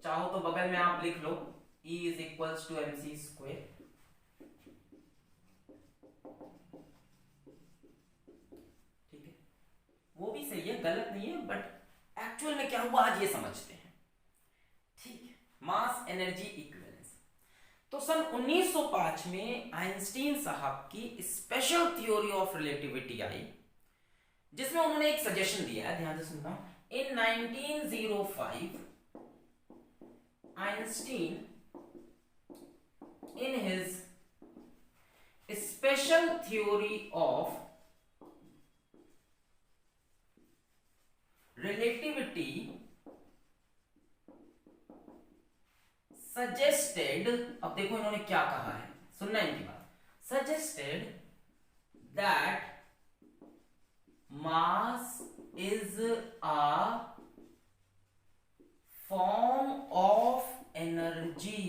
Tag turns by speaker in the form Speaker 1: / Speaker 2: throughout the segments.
Speaker 1: चाहो तो बगल में आप लिख लो E is equals to mc square. ठीक है, वो भी सही है, गलत नहीं है, बट एक्चुअल में क्या हुआ आज ये समझते हैं। ठीक है, मास एनर्जी इक्विवेलेंस। तो सन 1905 में आइंस्टीन साहब की स्पेशल थ्योरी ऑफ रिलेटिविटी आई, जिसमें उन्होंने एक सजेशन दिया है, ध्यान से सुनना। इन 1905 Einstein in his special theory of relativity suggested, अब देखो इन्होंने क्या कहा है, सुनना इनकी बात। suggested that mass is a form of energy,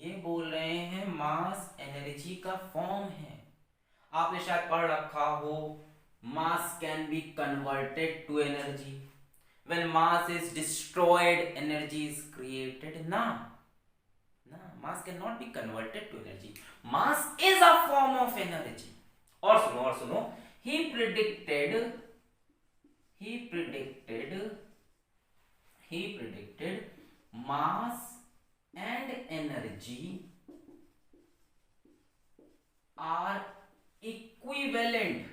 Speaker 1: ये बोल रहे हैं मास एनर्जी का फॉर्म है। आपने शायद पढ़ रखा हो mass can be converted to energy, when mass is destroyed energy is created. ना ना, mass can not be converted to energy, mass is a form of energy. और सुनो, he predicted mass and energy are equivalent,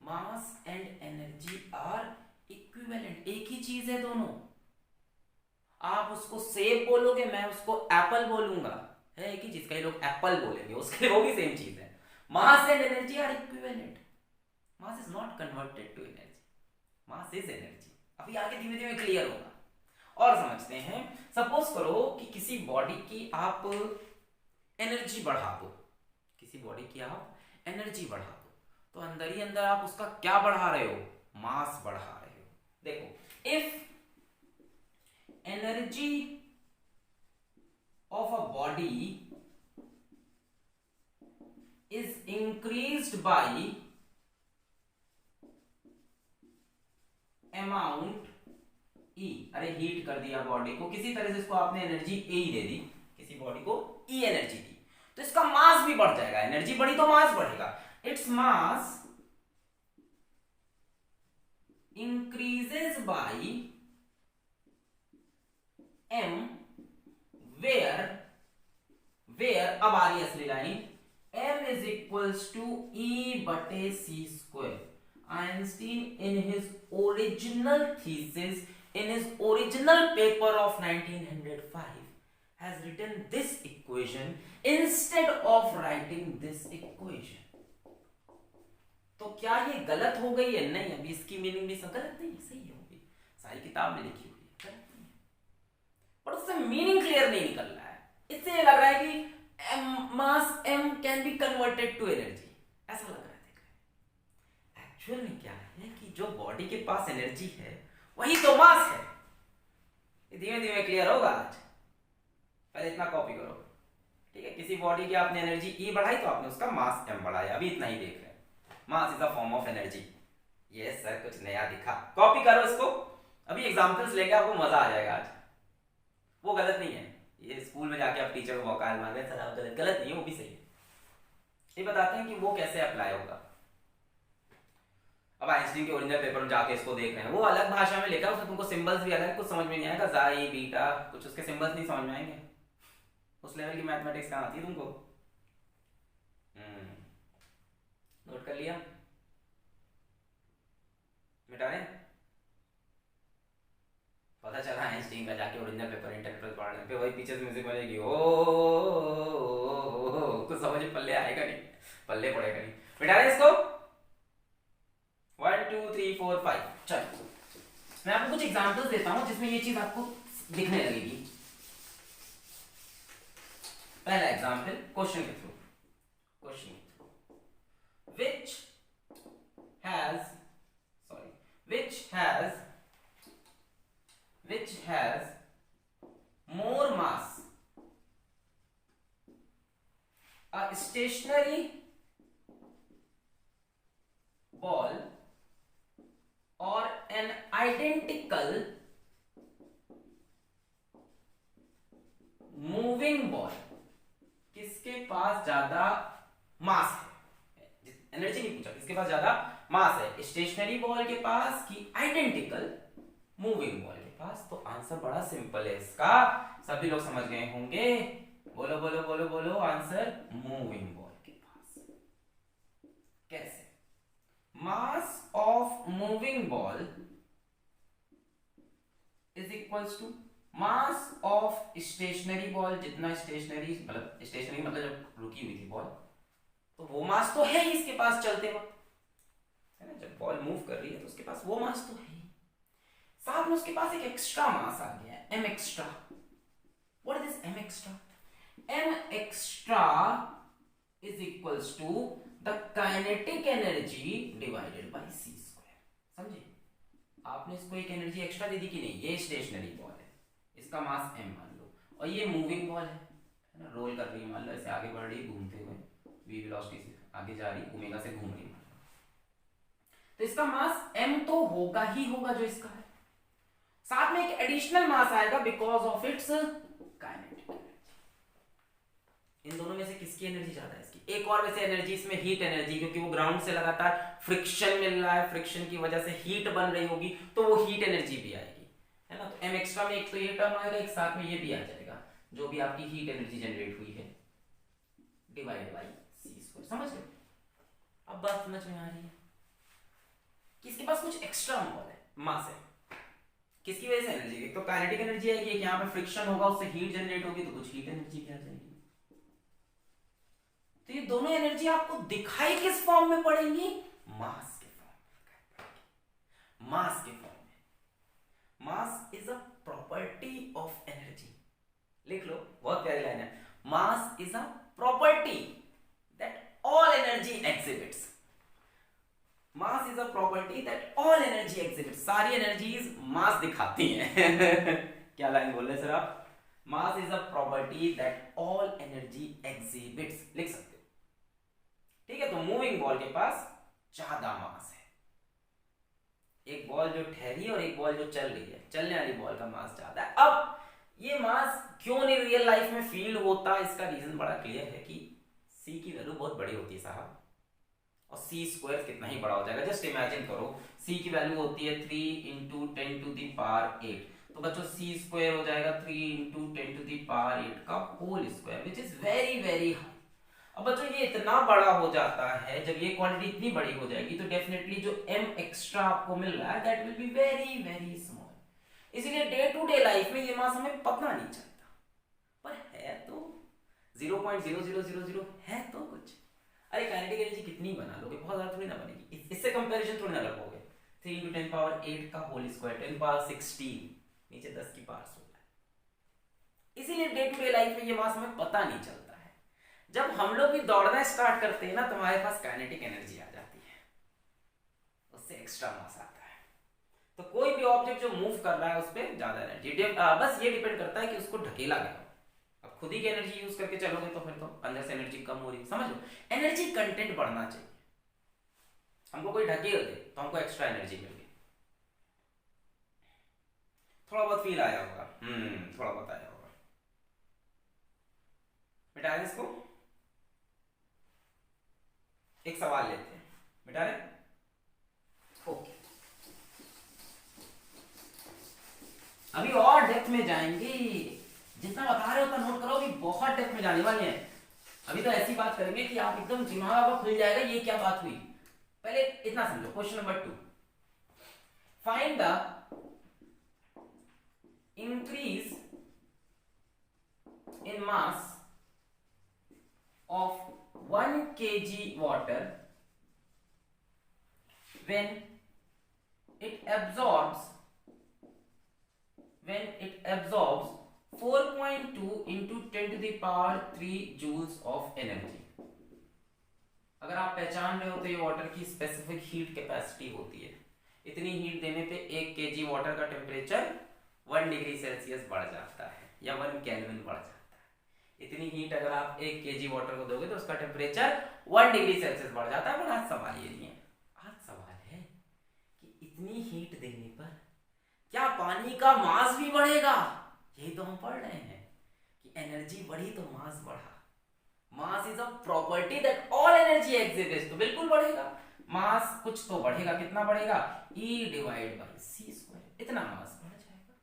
Speaker 1: mass and energy are equivalent, एक ही चीज है दोनों। आप उसको सेब बोलोगे, मैं उसको एप्पल बोलूंगा, है एक ही चीज, कई लोग एप्पल बोलेंगे, उसके लिए वो भी सेम चीज है। Mass and energy are equivalent, mass is not converted to energy, mass is energy. अभी आगे धीमे धीमे क्लियर होगा और समझते हैं। सपोज करो कि किसी बॉडी की आप एनर्जी बढ़ा दो, किसी बॉडी की आप एनर्जी बढ़ा दो, तो अंदर ही अंदर आप उसका क्या बढ़ा रहे हो, मास बढ़ा रहे हो। देखो, if energy of a body is increased by amount E, अरे हीट कर दिया बॉडी को, किसी तरह से इसको आपने एनर्जी E दे दी, किसी बॉडी को E एनर्जी दी, तो इसका मास भी बढ़ जाएगा, एनर्जी बढ़ी तो मास बढ़ेगा। It's mass increases by m where अब आ रही असली line, m is equals to E बटे C square. Einstein in his original thesis, in his original paper of 1905 has written this equation instead of writing this equation। तो क्या ये गलत हो गई है? नहीं, अभी इसकी मीनिंग भी गलत नहीं, सही होगी, सारी किताब में लिखी हुई है, गलत नहीं है, पर उससे मीनिंग क्लियर नहीं निकल रहा है। इससे ये लग रहा है कि mass m can be converted to energy, ऐसा लग रहा है। एक्चुअल में क्या है कि जो बॉडी के पास एनर्जी है वही तो मास है। ये धीमे धीमे क्लियर होगा आज, पहले इतना कॉपी करो। ठीक है, किसी बॉडी की आपने एनर्जी E बढ़ाई तो आपने उसका मास m बढ़ाया, अभी इतना ही देख रहे हैं। Mass is a form of energy. ये सर कुछ नया दिखा, कॉपी करो इसको, अभी एग्जांपल्स लेके आपको मजा आ जाएगा आज। वो गलत नहीं है, ये स्कूल में जाके आप टीचर को मौका मार रहे हैं, सर आप गलत नहीं है, वो भी सही है। ये बताते हैं कि वो कैसे अप्लाई होगा। अब आइंस्टीन के ओरिजिनल पेपर में जाके इसको देख रहे हैं, वो अलग भाषा में लिखा है, उसमें तुमको सिंबल्स भी अलग, कुछ समझ में नहीं आएगा, जाई बीटा कुछ उसके सिंबल्स नहीं समझ में आएंगे। उस लेवल की मैथमेटिक्स कहाँ आती है तुमको? नोट कर लिया, मिटा रहे? पता चला आइंस्टीन का जाके ओरिजिनल पेपर इंटरनेट पर पढ़ने पे वही पीछे से म्यूजिक बजेगी, ओ कुछ समझ पल्ले आएगा नहीं, पल्ले पड़ेगा नहीं। मिटा रहे इसको, 1 2 3 4 5। चलो मैं आपको कुछ एग्जांपल्स देता हूं जिसमें ये चीज आपको दिखने लगेगी। पहला एग्जांपल क्वेश्चन के through, which has more mass, a stationary ball or identical moving ball, किसके पास ज्यादा मास है, एनर्जी नहीं पूछा, किसके पास ज्यादा मास है, स्टेशनरी बॉल के पास कि आइडेंटिकल मूविंग बॉल के पास। तो आंसर बड़ा सिंपल है इसका, सभी लोग समझ गए होंगे। बोलो बोलो बोलो बोलो, आंसर मूविंग बॉल के पास। कैसे? Mass of moving ball is equals to mass of stationary ball, जितना स्टेशनरी मतलब जब रुकी हुई थी बॉल, तो वो मास तो है ही इसके पास चलते वक्त, है ना, जब बॉल मूव कर रही है तो उसके पास वो मास तो है ही, साथ में उसके पास एक एक्स्ट्रा मास आ गया है, M extra. What is M extra? M extra is equals to the kinetic energy divided by C square. समझे? आपने इसको एक एनर्जी एक्स्ट्रा दे दी कि नहीं? ये स्टेशनरी बॉल है, इसका मास m मान लो, और ये मूविंग बॉल है ना, रोल कर रही है, मान लो ऐसे आगे बढ़ रही है घूमते हुए, v वेलोसिटी से आगे जा रही है, ओमेगा से घूम रही है, तो इसका मास m तो होगा ही होगा जो इसका है, साथ में एक एडिशनल मास आएगा because of its kinetic energy. इन दोनों में से किसकी एनर्जी ज्यादा है? इसकी। एक और वैसे एनर्जी इसमें हीट एनर्जी, क्योंकि वो ग्राउंड से लगातार फ्रिक्शन मिल रहा है, फ्रिक्शन की वजह से हीट बन रही होगी, तो वो हीट एनर्जी भी आएगी, है ना। तो एम एक्स्ट्रा में एक तो ये टर्म आएगा, एक साथ में ये भी आ जाएगा, जो भी आपकी हीट एनर्जी जनरेट हुई है डिवाइड बाई सी स्क्वायर। समझ गए? अब बात समझ में आ रही है कि इसके पास कुछ एक्स्ट्रा मास है, किसकी वजह से एनर्जी? एक तो काइनेटिक एनर्जी आएगी, एक यहाँ पे फ्रिक्शन होगा, उससे हीट जनरेट होगी, तो कुछ हीट एनर्जी भी आ जाएगी। तो ये दोनों एनर्जी आपको दिखाई किस फॉर्म में पड़ेंगी? मास के फॉर्म में। मास के फॉर्म में। मास is a property of energy. लिख लो, बहुत प्यारी लाइन है। Mass is a property that all energy exhibits. Mass is a property that all energy exhibits. सारी एनर्जीज मास दिखाती हैं। क्या लाइन बोल रहे सर आप? मास is a property that all energy exhibits, लिख सकते हो। ठीक है, तो मूविंग बॉल के पास ज्यादा मास है। एक बॉल जो ठहरी और एक बॉल जो चल रही है, चलने वाली बॉल का मास ज्यादा है। अब ये मास क्यों नहीं रियल लाइफ में फील होता, इसका रीजन बड़ा क्लियर है कि सी की वैल्यू बहुत बड़ी होती है साहब, और सी स्क्वायर कितना ही बड़ा हो जाएगा। जस्ट इमेजिन करो, सी की वैल्यू होती है 3 इंटू 10 टू दी पावर 8, तो बच्चों सी स्क्वायर हो जाएगा 3 इंटू 10 टू दी पावर 8 का whole square, which is very very high. अब बच्चों ये इतना बड़ा हो जाता है, जब ये क्वांटिटी इतनी बड़ी हो जाएगी तो डेफिनेटली जो m एक्स्ट्रा आपको मिल रहा है that will be very very small. इसीलिए डे टू डे लाइफ में ये मास हमें पता नहीं चलता, पर है तो 0.0000 है तो कुछ। अरे काइनेटिक एनर्जी कितनी बना लोगे, बहुत ज्यादा थोड़ी ना बनेगी, इससे कंपैरिजन थोड़ी ना कर पाओगे। 3 इंटू 10 पावर 8 का होल स्क्वायर, 10 पावर 16, नीचे 10 की पावर 16। इसीलिए डे टू डे लाइफ में ये मास हमें पता नहीं चलता। जब हम लोग भी दौड़ना स्टार्ट करते हैं ना, तो हमारे पास काइनेटिक एनर्जी आ जाती है, उससे एक्स्ट्रा मास आता है। तो कोई भी ऑब्जेक्ट जो मूव कर रहा है उस पर ज्यादा एनर्जी, बस ये डिपेंड करता है कि उसको ढकेला गया। अब खुद ही की एनर्जी यूज करके चलोगे तो फिर तो अंदर से एनर्जी कम हो रही है। समझ लो, एनर्जी कंटेंट बढ़ना चाहिए। हमको कोई ढकेल दे तो हमको एक्स्ट्रा एनर्जी मिल गई। थोड़ा बहुत फील आया होगा, थोड़ा बहुत आया होगा। मिटा दें इसको, एक सवाल लेते हैं, मिटा रहे? ओके, अभी और डेप्थ में जाएंगे, जितना बता रहे हो उतना नोट करो, अभी बहुत डेप्थ में जाने वाले हैं। अभी तो ऐसी बात करेंगे कि आप एकदम दिमाग आपका खुल जाएगा, ये क्या बात हुई। पहले इतना समझो। Question number 2, find the increase in mass of 1 kg water when it absorbs 4.2 into 10 to the power 3 joules of energy। अगर आप पहचान रहे हो तो ये वाटर की स्पेसिफिक हीट कैपेसिटी होती है। इतनी हीट देने पे 1 kg वाटर का टेम्परेचर 1 डिग्री सेल्सियस बढ़ जाता है या 1 केल्विन बढ़ जाता है। इतनी हीट अगर आप 1 kg वाटर को दोगे तो उसका टेम्परेचर 1 डिग्री सेल्सियस बढ़ जाता है। पर आज सवाल ये नहीं है, आज सवाल है कि इतनी हीट देने पर पानी का मास भी बढ़ेगा। यही तो हम पढ़ रहे हैं कि एनर्जी बढ़ी तो मास बढ़ा। मास is a property that all energy exist, तो बिल्कुल बढ़ेगा मास। कुछ तो बढ़ेगा, कितना बढ़ेगा? E divide by C square, इतना मास बढ़ जाएगा।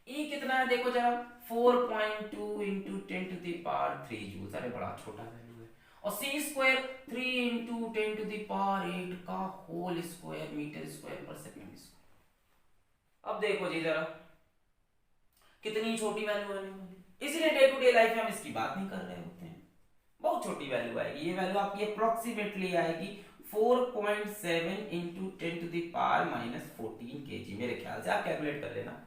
Speaker 1: E कितना है देखो जरा, 4.2 into 10 to the power 3 joules. अरे बड़ा छोटा वैल्यू है। और c square 3 into 10 to the power 8 का whole square metre square per second square. अब देखो जी जरा कितनी छोटी वैल्यू आने वाली, इसलिए डे टू डे लाइफ में हम इसकी बात नहीं कर रहे होते हैं। बहुत छोटी वैल्यू आएगी, ये वैल्यू आपकी अप्रोक्सीमेटली आएगी 4.7 into 10 to the power minus 14 kg। मेरे ख्याल से आप कैलकुलेट कर लेना,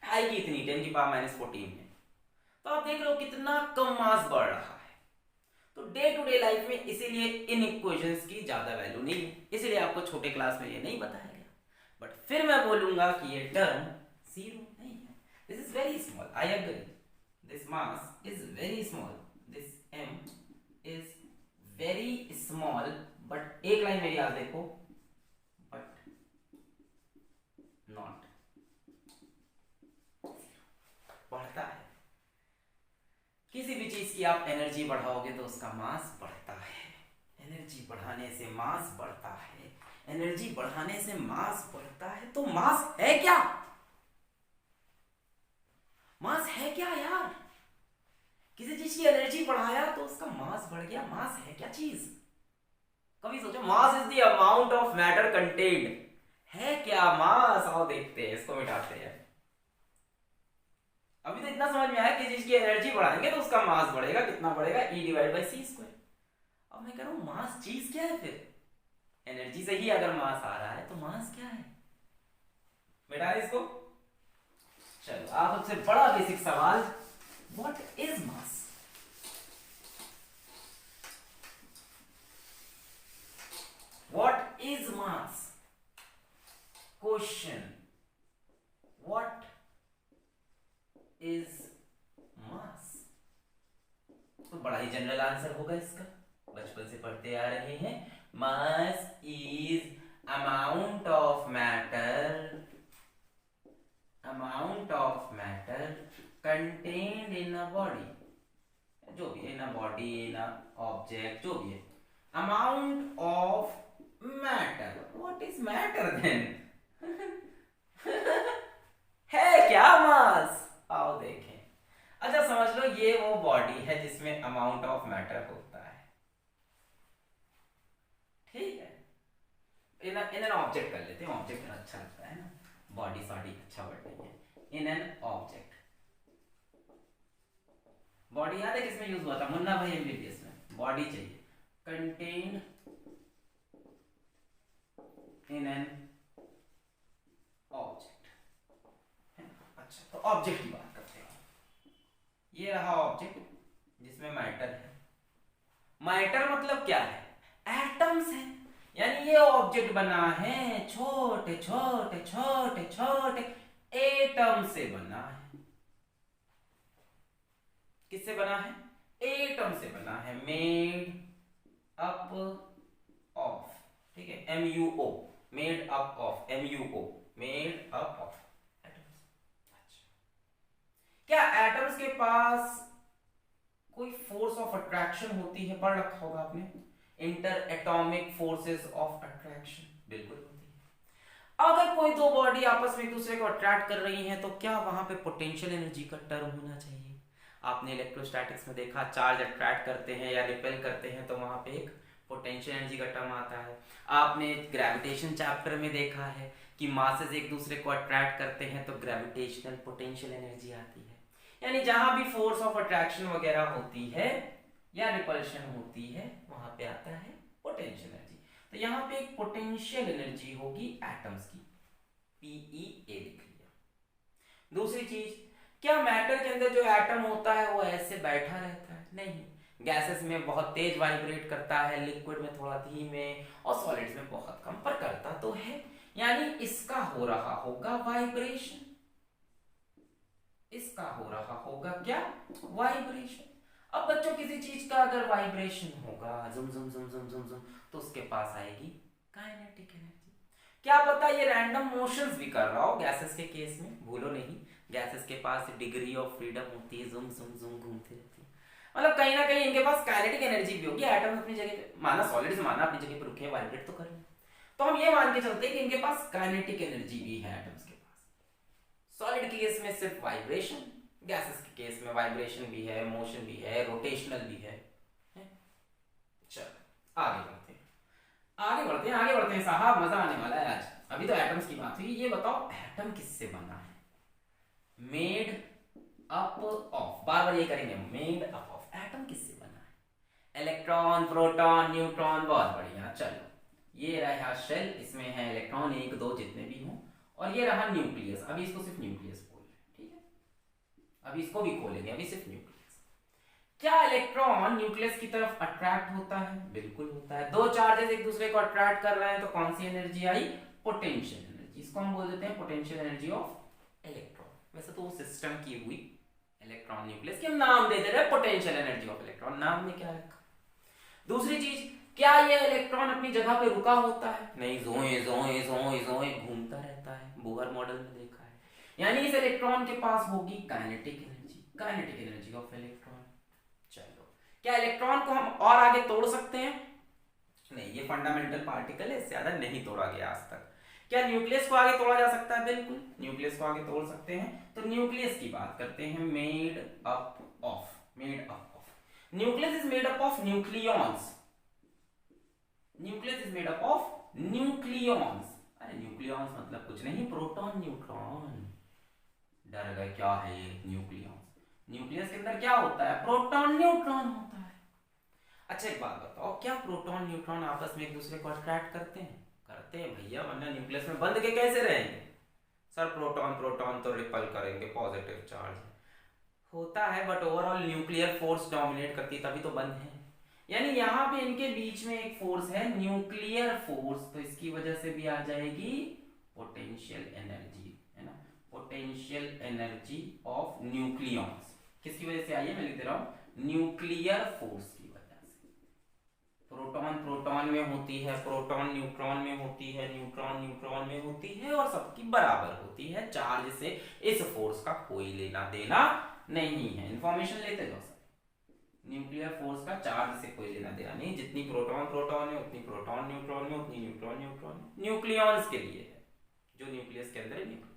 Speaker 1: आएगी इतनी 10 की पावर माइनस 14 में। तो आप देख लो कितना कम मास बढ़ रहा है। तो डे टू डे लाइफ में इसीलिए इन इक्वेशंस की ज्यादा वैल्यू नहीं है, इसलिए आपको छोटे क्लास में ये नहीं बताया गया। बट फिर मैं बोलूंगा कि ये टर्म जीरो नहीं है। This is very small, I agree, this mass is very small, this m is very small. But एक लाइन मेरी याद देखो, बट नॉट बढ़ता है। किसी भी चीज की आप एनर्जी बढ़ाओगे तो उसका मास बढ़ता है। एनर्जी बढ़ाने से मास बढ़ता है, एनर्जी बढ़ाने से मास बढ़ता है। तो मास है क्या? मास है क्या यार? किसी चीज की एनर्जी बढ़ाया तो उसका मास बढ़ गया। मास है क्या चीज? कभी सोचो, mass is the amount of matter contained. है क्या मास? आओ देखते हैं, इसको मिटाते हैं। अभी तो इतना समझ में आया कि चीज की एनर्जी बढ़ाएंगे तो उसका मास बढ़ेगा। कितना बढ़ेगा? E divide by C square. अब मैं कह रहा हूं मास चीज क्या है? फिर एनर्जी से ही अगर मास आ रहा है तो मास क्या है? मिटा दे इसको। चलो आप सबसे बड़ा बेसिक सवाल, what is mass? What is mass? Question, what is मास? तो बड़ा ही जनरल आंसर होगा इसका, बचपन से पढ़ते आ रहे हैं। Mass is amount of matter, amount of matter contained in a body, जो भी है, इन a body, in a object, जो भी है, amount of matter. What is matter then? है क्या मास? आओ देखें। अच्छा समझ लो ये वो बॉडी है जिसमें अमाउंट ऑफ मैटर होता है, ठीक है। इन एन ऑब्जेक्ट कर लेते हैं, ऑब्जेक्ट अच्छा लगता है ना, बॉडी सॉडी अच्छा वर्ड नहीं है। इन एन ऑब्जेक्ट, बॉडी याद है किसमें यूज हुआ था? मुन्ना भाई एमबीबीएस में बॉडी चाहिए। Contained in an object. अच्छा तो ऑब्जेक्ट की बात करते हैं। ये रहा ऑब्जेक्ट जिसमें मैटर है। मैटर मतलब क्या है? एटम्स है। यानी ये ऑब्जेक्ट बना है छोटे छोटे छोटे छोटे एटम से बना है। किससे बना है? एटम से बना है। मेड अप ऑफ, ठीक है, MUO, made up of, MUO, made up of atoms. अच्छा, क्या एटम्स के पास कोई फोर्स ऑफ अट्रैक्शन होती है? पढ़ रखा होगा आपने, inter atomic forces of attraction. बिल्कुल होती है। अगर कोई दो बॉडी आपस में एक दूसरे को अट्रैक्ट कर रही हैं तो क्या वहां पे पोटेंशियल एनर्जी का टर्म होना चाहिए? आपने इलेक्ट्रोस्टैटिक्स में देखा, चार्ज अट्रैक्ट करते हैं या रिपेल करते हैं तो वहां पे एक पोटेंशियल एनर्जी का टर्म आता है। आपने ग्रेविटेशन चैप्टर में देखा है कि मासेस एक दूसरे को अट्रैक्ट करते हैं तो ग्रेविटेशनल पोटेंशियल एनर्जी आती है। यानी जहां भी फोर्स ऑफ अट्रैक्शन वगैरह होती है या रिपल्शन होती है वहां पे आता है पोटेंशियल एनर्जी। तो यहाँ पे एक पोटेंशियल एनर्जी होगी एटम्स की, PeA लिख लिया। दूसरी चीज, क्या मैटर के अंदर जो एटम होता है वो ऐसे बैठा रहता है? नहीं, गैसेस में बहुत तेज वाइब्रेट करता है, लिक्विड में थोड़ा धीमे और सॉलिड्स में बहुत कम, पर करता तो है। यानी इसका हो रहा होगा वाइब्रेशन, इसका हो रहा होगा क्या? वाइब्रेशन। अब बच्चों किसी चीज का अगर वाइब्रेशन होगा जुम जुम जुम जुम जुम जुम तो उसके पास आएगी काइनेटिक एनर्जी। क्या पता ये रैंडम मोशंस भी कर रहा हो गैसेस के केस में, भूलो नहीं गैसेस के पास डिग्री ऑफ फ्रीडम होती है, जुम जुम जुम घूमती रहती है, मतलब कहीं ना कहीं इनके पास काइनेटिक एनर्जी भी होगी। एटम अपनी जगह पे, माना सॉलिड से माना अपनी जगह पे रुके, वाइब्रेट तो कर रहे हैं, तो हम ये मान के चलते हैं कि इनके पास काइनेटिक एनर्जी भी है एटम्स के पास। सॉलिड के केस में सिर्फ वाइब्रेशन, गैसेस के केस में वाइब्रेशन भी है, मोशन भी है, रोटेशनल भी है। चलो आगे बढ़ते हैं, आगे बढ़ते हैं साहब, मजा आने वाला है आज। अभी तो एटम्स की बात हुई, ये बताओ एटम किससे बना है? मेड अप ऑफ, बार बार ये करेंगे, मेड अप ऑफ, एटम किससे बना है? इलेक्ट्रॉन, प्रोटॉन, न्यूट्रॉन, बहुत बढ़िया। चलो ये रहा शेल, इसमें है इलेक्ट्रॉन 1 2 जितने भी हों, और ये रहा न्यूक्लियस। अभी इसको सिर्फ न्यूक्लियस बोल रहे हैं, ठीक है, अभी इसको भी खोलेंगे, अभी सिर्फ न्यूक्लियस। क्या इलेक्ट्रॉन न्यूक्लियस की तरफ अट्रैक्ट होता है? बिल्कुल होता है। दो चार्जेस एक दूसरे को अट्रैक्ट कर रहे हैं तो कौन सी एनर्जी आई? Potential energy. इसको हम बोल देते हैं पोटेंशियल एनर्जी ऑफ इलेक्ट्रॉन। वैसे तो वो सिस्टम की हुई इलेक्ट्रॉन न्यूक्लियस की हम नाम दे दे रहे पोटेंशियल एनर्जी ऑफ इलेक्ट्रॉन, नाम में क्या रखा। दूसरी चीज, क्या ये इलेक्ट्रॉन अपनी जगह पे रुका होता है? नहीं, जोए जोए जोए जोए घूमता रहता है, बोहर मॉडल में देखा है। यानी इस इलेक्ट्रॉन के पास होगी kinetic energy, kinetic energy of electron. चलो, क्या इलेक्ट्रॉन को हम और आगे तोड़ सकते हैं? नहीं, ये फंडामेंटल पार्टिकल है, इससे ज्यादा नहीं तोड़ा गया आज तक। क्या न्यूक्लियस को आगे तोड़ा जा सकता है? बिल्कुल, न्यूक्लियस को आगे तोड़ सकते हैं। तो न्यूक्लियस की बात करते हैं, made up of, made up of, nucleus is made up of nucleons, nucleus is made up of nucleons. अरे न्यूक्लियॉन्स मतलब कुछ नहीं, प्रोटॉन न्यूट्रॉन। डर गए, क्या है ये न्यूक्लियॉन्स? न्यूक्लियस के अंदर क्या होता है? प्रोटॉन न्यूट्रॉन होता है। अच्छा एक बात बताओ, क्या प्रोटॉन न्यूट्रॉन आपस में एक दूसरे को अट्रैक्ट करते हैं? करते हैं भैया, वरना न्यूक्लियस में बंद के कैसे रहेंगे? सर प्रोटॉन प्रोटॉन तो रिपल करेंगे, पॉजिटिव चार्ज होता है, but overall nuclear force dominate करती है, तभी तो बंद है। यानी यहाँ पे इनके बीच में एक फोर्स है, न्यूक्लियर फोर्स, तो इसकी वजह से भी आ जाएगी पोटेंशियल एनर्जी, है ना, पोटेंशियल एनर्जी ऑफ न्यूक्लियॉन्स। किसकी वजह से आई है? मैं लिख दे रहा हूं, न्यूक्लियर फोर्स की वजह से। प्रोटॉन प्रोटॉन में होती है, प्रोटॉन न्यूट्रॉन में होती है, न्यूट्रॉन न्यूट्रॉन में होती है, और सबकी बराबर होती है। चार्ज से इस फोर्स का कोई लेना देना नहीं है। इंफॉर्मेशन लेते जाओ सर, न्यूक्लियर फोर्स का चार्ज से कोई लेना देना नहीं, जितनी प्रोटॉन प्रोटॉन है उतनी प्रोटॉन न्यूट्रॉन में, उतनी न्यूट्रॉन न्यूट्रॉन में। न्यूक्लियॉन्स के लिए है, जो न्यूक्लियस के अंदर है न्यूक्लियस।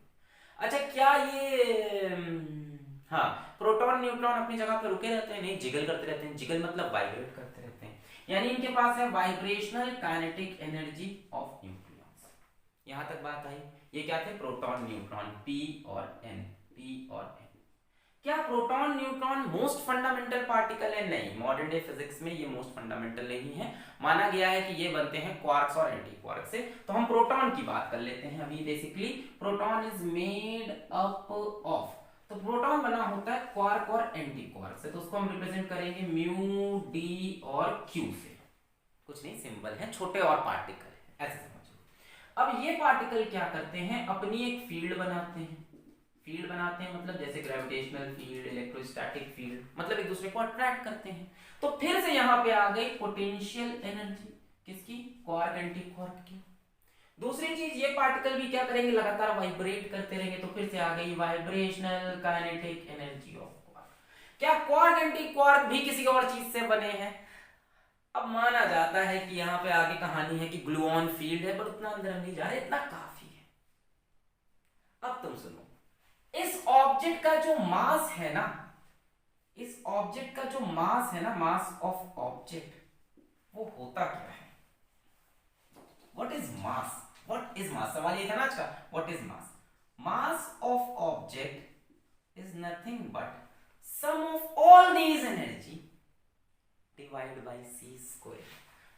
Speaker 1: अच्छा क्या ये हाँ, प्रोटॉन न्यूट्रॉन अपनी जगह पर रुके रहते हैं? नहीं, जिगल करते रहते हैं। जिगल मतलब वाइब्रेट करते रहते हैं, यानी इनके पास है vibrational kinetic energy of nucleons. यहां तक बात आई। ये क्या थे? प्रोटॉन न्यूट्रॉन, पी और एन, पी और एन। क्या proton neutron most fundamental particle है? नहीं, मॉडर्न डे फिजिक्स में ये मोस्ट फंडामेंटल नहीं है। माना गया है कि ये बनते हैं क्वार्क्स और एंटी क्वार्क से। तो हम प्रोटॉन की बात कर लेते हैं अभी। Basically proton is made up of, तो प्रोटॉन बना होता है क्वार्क और एंटी क्वार्क से, तो उसको हम रिप्रेजेंट करेंगे म्यू डी और क्यू से। कुछ नहीं, सिंबल है, छोटे और पार्टिकल है, ऐसे समझो। अब ये पार्टिकल क्या करते हैं? अपनी एक फील्ड बनाते हैं। फील्ड बनाते हैं मतलब जैसे ग्रेविटेशनल फील्ड, इलेक्ट्रोस्टैटिक फील्ड, मतलब एक दूसरे को अट्रैक्ट करते हैं। तो फिर से यहां पे आ गई पोटेंशियल एनर्जी, किसकी? क्वार्क एंटी क्वार्क की। दूसरी चीज, ये पार्टिकल भी क्या करेंगे? लगातार वाइब्रेट करते रहेंगे, तो फिर से आ गई vibrational kinetic energy of quark. क्या क्वार्क एंटी क्वार्क भी किसी और चीज से बने हैं? अब माना जाता है कि यहाँ पे आगे कहानी है कि ग्लूऑन फील्ड है, पर उतना अंदर हम नहीं जा रहे, इतना काफी है। अब तुम सुनो, इस ऑब्जेक्ट का जो मास है ना, इस ऑब्जेक्ट का जो मास है ना, मास ऑफ ऑब्जेक्ट, वो होता क्या है? What is mass? What is mass? सवाल ये था ना आज का, what is mass? Mass of object is nothing but sum of all these energy divide by c square.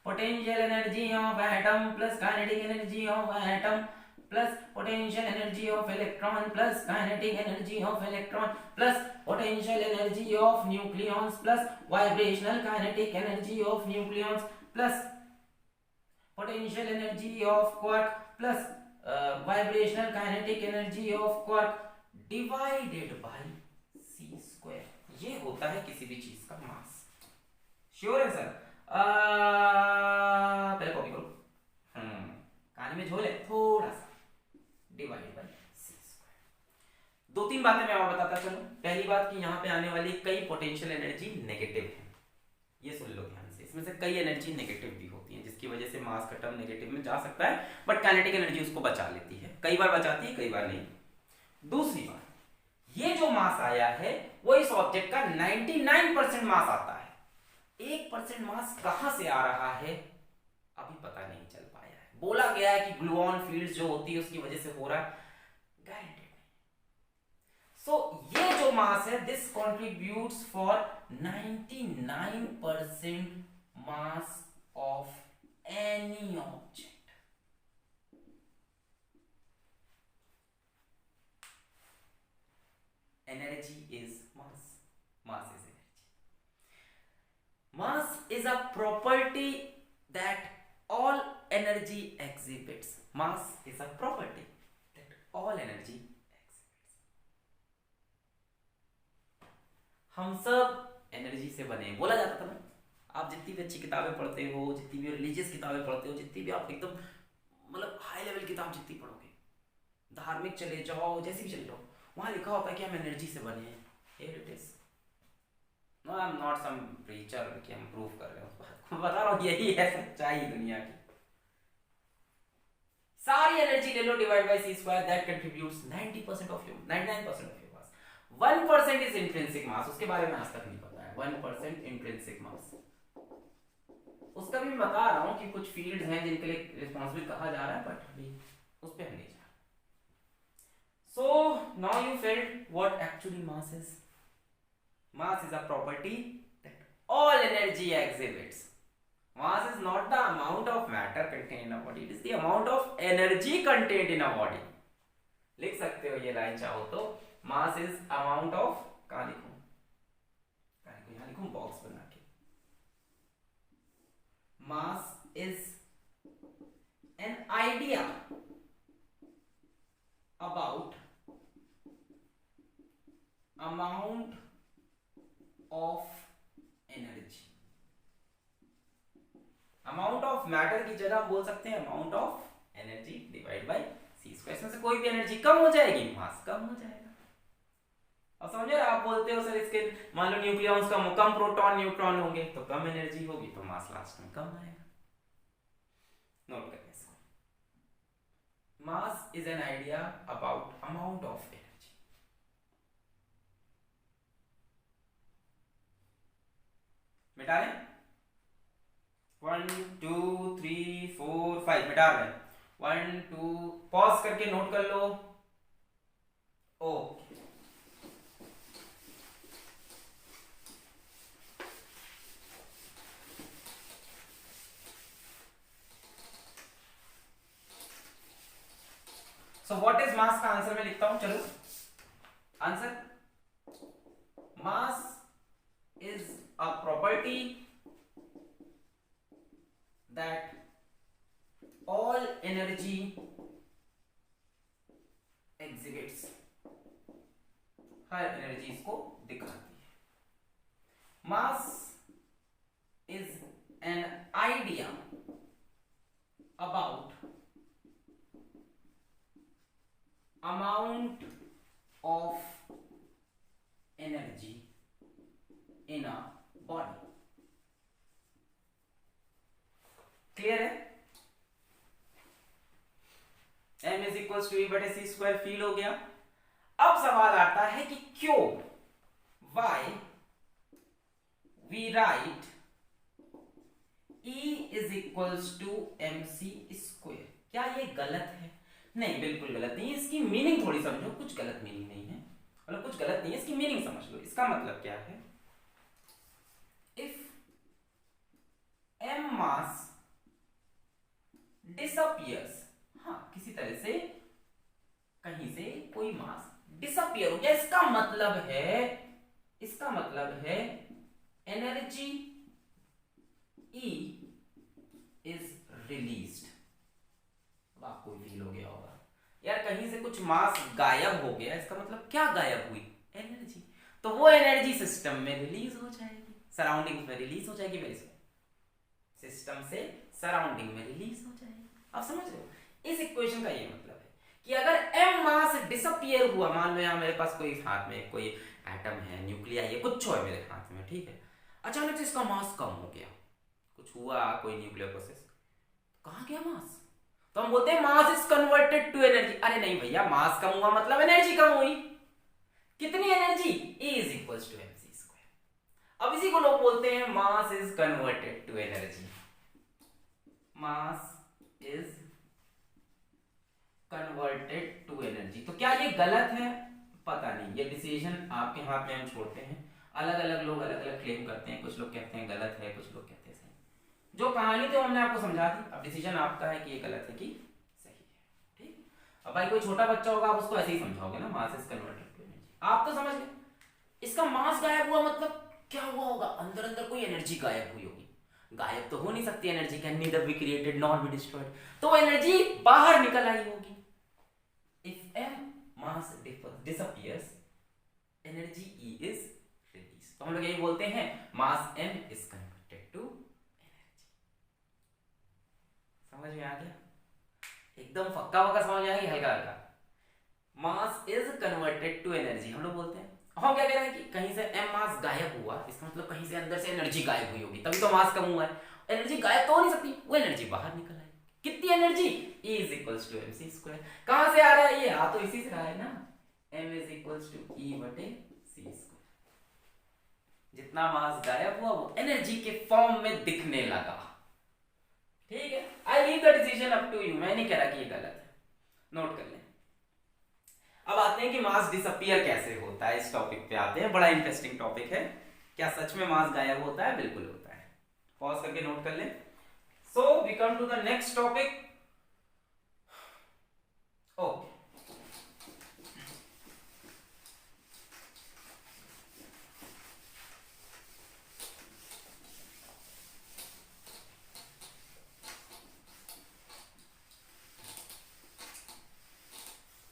Speaker 1: Potential energy of atom plus kinetic energy of atom plus potential energy of electron plus kinetic energy of electron plus potential energy of nucleons plus vibrational kinetic energy of nucleons plus potential energy of quark plus vibrational kinetic energy of quark divided by c square. ये होता है किसी भी चीज का मास। Sure है sir? पहले copy करो। कहानी में झोल है थोड़ा सा, डिवाइड बाय c स्क्वायर। दो तीन बातें मैं और बताता चलूं। पहली बात कि यहाँ पे आने वाली कई पोटेंशियल एनर्जी नेगेटिव है, ये सुन लो ध्यान से। इसमें से कई एनर्जी नेगेटिव भी होती है, जिसकी वजह से मास का टर्म नेगेटिव में जा सकता है, बट काइनेटिक एनर्जी उसको बचा लेती है, कई बार बचाती है कई बार नहीं। दूसरी बात, ये जो मास आया है वो इस ऑब्जेक्ट का 99% मास आता है। 1% मास कहां से आ रहा है अभी पता नहीं चल पाया है। बोला गया है कि ग्लूऑन फील्ड जो होती है उसकी वजह से हो रहा है, गारंटेड नहीं। सो ये जो मास है this contributes for 99% mass of any object. Energy is mass. Mass is energy. Mass is a property that all energy exhibits. Mass is a property that all energy exhibits. हम सब एनर्जी से बने हैं, बोला जाता था ना। आप जितनी भी अच्छी किताबें पढ़ते हो, जितनी भी रिलीजियस किताबें पढ़ते हो, जितनी भी आप एकदम मतलब हाई लेवल किताब जितनी पढ़ोगे, धार्मिक चले जाओ, जैसे भी चले जाओ, वहां लिखा होता है कि हम एनर्जी से बने हैं। Here it is. No, I'm not some preacher कि हम प्रूफ कर रहे हो, बता रहा हूँ यही है सच्चाई दुनिया की। सारी एनर्जी ले लो, divide by c square, that contributes 90% of your 99% of your mass. 1% is intrinsic mass, उसके बारे में आज तक नहीं पता है। 1% इंट्रिंसिक मास, उसका भी मैं बता रहा हूँ कि कुछ फील्ड हैं जिनके लिए रिस्पॉन्सिबल कहा जा रहा है, बट अभी उस पर हम नहीं जा रहे। So now you felt what actually mass is. Mass is a property that all energy exhibits. Mass is not the amount of matter contained in a body, it is the amount of energy contained in a body. लिख सकते हो ये line चाहो तो, mass is amount of, कहाँ लिखूं, यहाँ लिखूं बॉक्स बना के। Mass is an idea about amount of energy. Amount of matter की जगह बोल सकते हैं amount of energy divide by c square. इसमें से कोई भी एनर्जी कम हो जाएगी, मास कम हो जाएगा। अब समझे, आप बोलते हो सर इसके मान लो न्यूक्लियॉन्स कम प्रोटॉन न्यूट्रॉन होंगे तो कम एनर्जी होगी, तो मास लास्ट में कम आएगा। नोट करिए इसको, मास is an idea about amount of energy. मिटा रहे 1 2 3 4 5 मिटा रहे 1 2, पॉज करके नोट कर लो। Okay, so what is mass का आंसर मैं लिखता हूं, चलो answer, mass is a property that all energy exhibits, हर एनर्जी इसको दिखाती है। Mass is an idea about amount of energy in a body. Clear है? m is equal to e बटे c स्क्वायर फील हो गया। अब सवाल आता है कि क्यों, why we write e is equal to mc square. क्या ये गलत है? नहीं, बिल्कुल गलत नहीं। इसकी मीनिंग थोड़ी समझो, कुछ गलत मीनिंग नहीं है, मतलब कुछ गलत नहीं है, इसकी मीनिंग समझ लो। इसका मतलब क्या है, इफ m मास डिसअपियर्स, हाँ किसी तरह से कहीं से कोई मास डिसअपियर हो गया, इसका मतलब है एनर्जी E इज रिलीज्ड। अब आपको फील हो गया होगा यार कहीं से कुछ मास गायब हो गया, इसका मतलब क्या गायब हुई, एनर्जी। तो वो एनर्जी सिस्टम में रिलीज हो जाएगी, सराउंडिंग में रिलीज हो जाएगी, मेरे सिस्टम से सराउंडिंग में रिलीज हो जाएगी। आप समझ रहे हो, इस इक्वेशन का ये मतलब है कि अगर m मास डिसअपियर हुआ, मान लो यहाँ मेरे पास कोई हाथ में कोई एटम है, न्यूक्लियाई है, कुछ है मेरे हाथ में, ठीक है, अचानक से इसका मास कम हो गया, कुछ हुआ, कोई न्यूक्लियर प्रोसेस, कहाँ गया मास? तो हम बोलते हैं mass is converted to energy. अरे नहीं भैया, मास कम हुआ मतलब एनर्जी कम हुई। कितनी energy? E is equals to mc square. अब इसी को लोग बोलते हैं mass is converted to energy. Mass is converted to energy. तो क्या ये गलत है? पता नहीं, ये डिसीजन आपके हाथ में हम छोड़ते हैं। अलग अलग लोग अलग अलग क्लेम करते हैं, कुछ लोग कहते हैं गलत है, कुछ लोग कहते हैं सही। जो कहानी तो हमने आपको समझा दी, अब डिसीजन आपका है कि ये गलत है कि सही है, ठीक। अब भाई कोई छोटा बच्चा होगा, आप उसको ऐसे ही समझाओगे ना, mass is converted to energy, आप तो समझ गए। इसका मास गायब हुआ मतलब क्या हुआ होगा? अंदर अंदर कोई एनर्जी गायब हुई होगी। गायब तो हो नहीं सकती energy, can neither be created not be destroyed, तो एनर्जी बाहर निकल आई होगी। If m mass disappears, energy E is released। तो हम लोग यही बोलते हैं मास m is converted to energy। समझ में आ गया? एकदम पक्का पक्का समझ में आ गया? हल्का हल्का। Mass is converted to energy हम लोग बोलते हैं। हम क्या कह रहे हैं कि कहीं से m मास गायब हुआ, इसका मतलब कहीं से अंदर से एनर्जी गायब हुई होगी, तभी तो मास कम हुआ है। एनर्जी गायब तो हो नहीं सकती, वो एनर्जी बाहर निकल आई। कितनी energy? E is equals to mc square. कहां से आ रहा है ये? आ तो इसी से रहा है ना, m is equals to E बटे c स्क्वायर। जितना मास गायब हुआ वो एनर्जी के फॉर्म में दिखने लगा, ठीक है। I leave the decision up to you, मैं नहीं कह रहा कि ये गलत है, नोट कर लें। अब आते हैं कि मास डिसअपियर कैसे होता है, इस टॉपिक पे आते हैं। बड़ा इंटरेस्टिंग टॉपिक है। क्या सच में मास गायब होता है? बिल्कुल होता है। पॉज करके नोट कर लें। So we come to the next topic. Okay.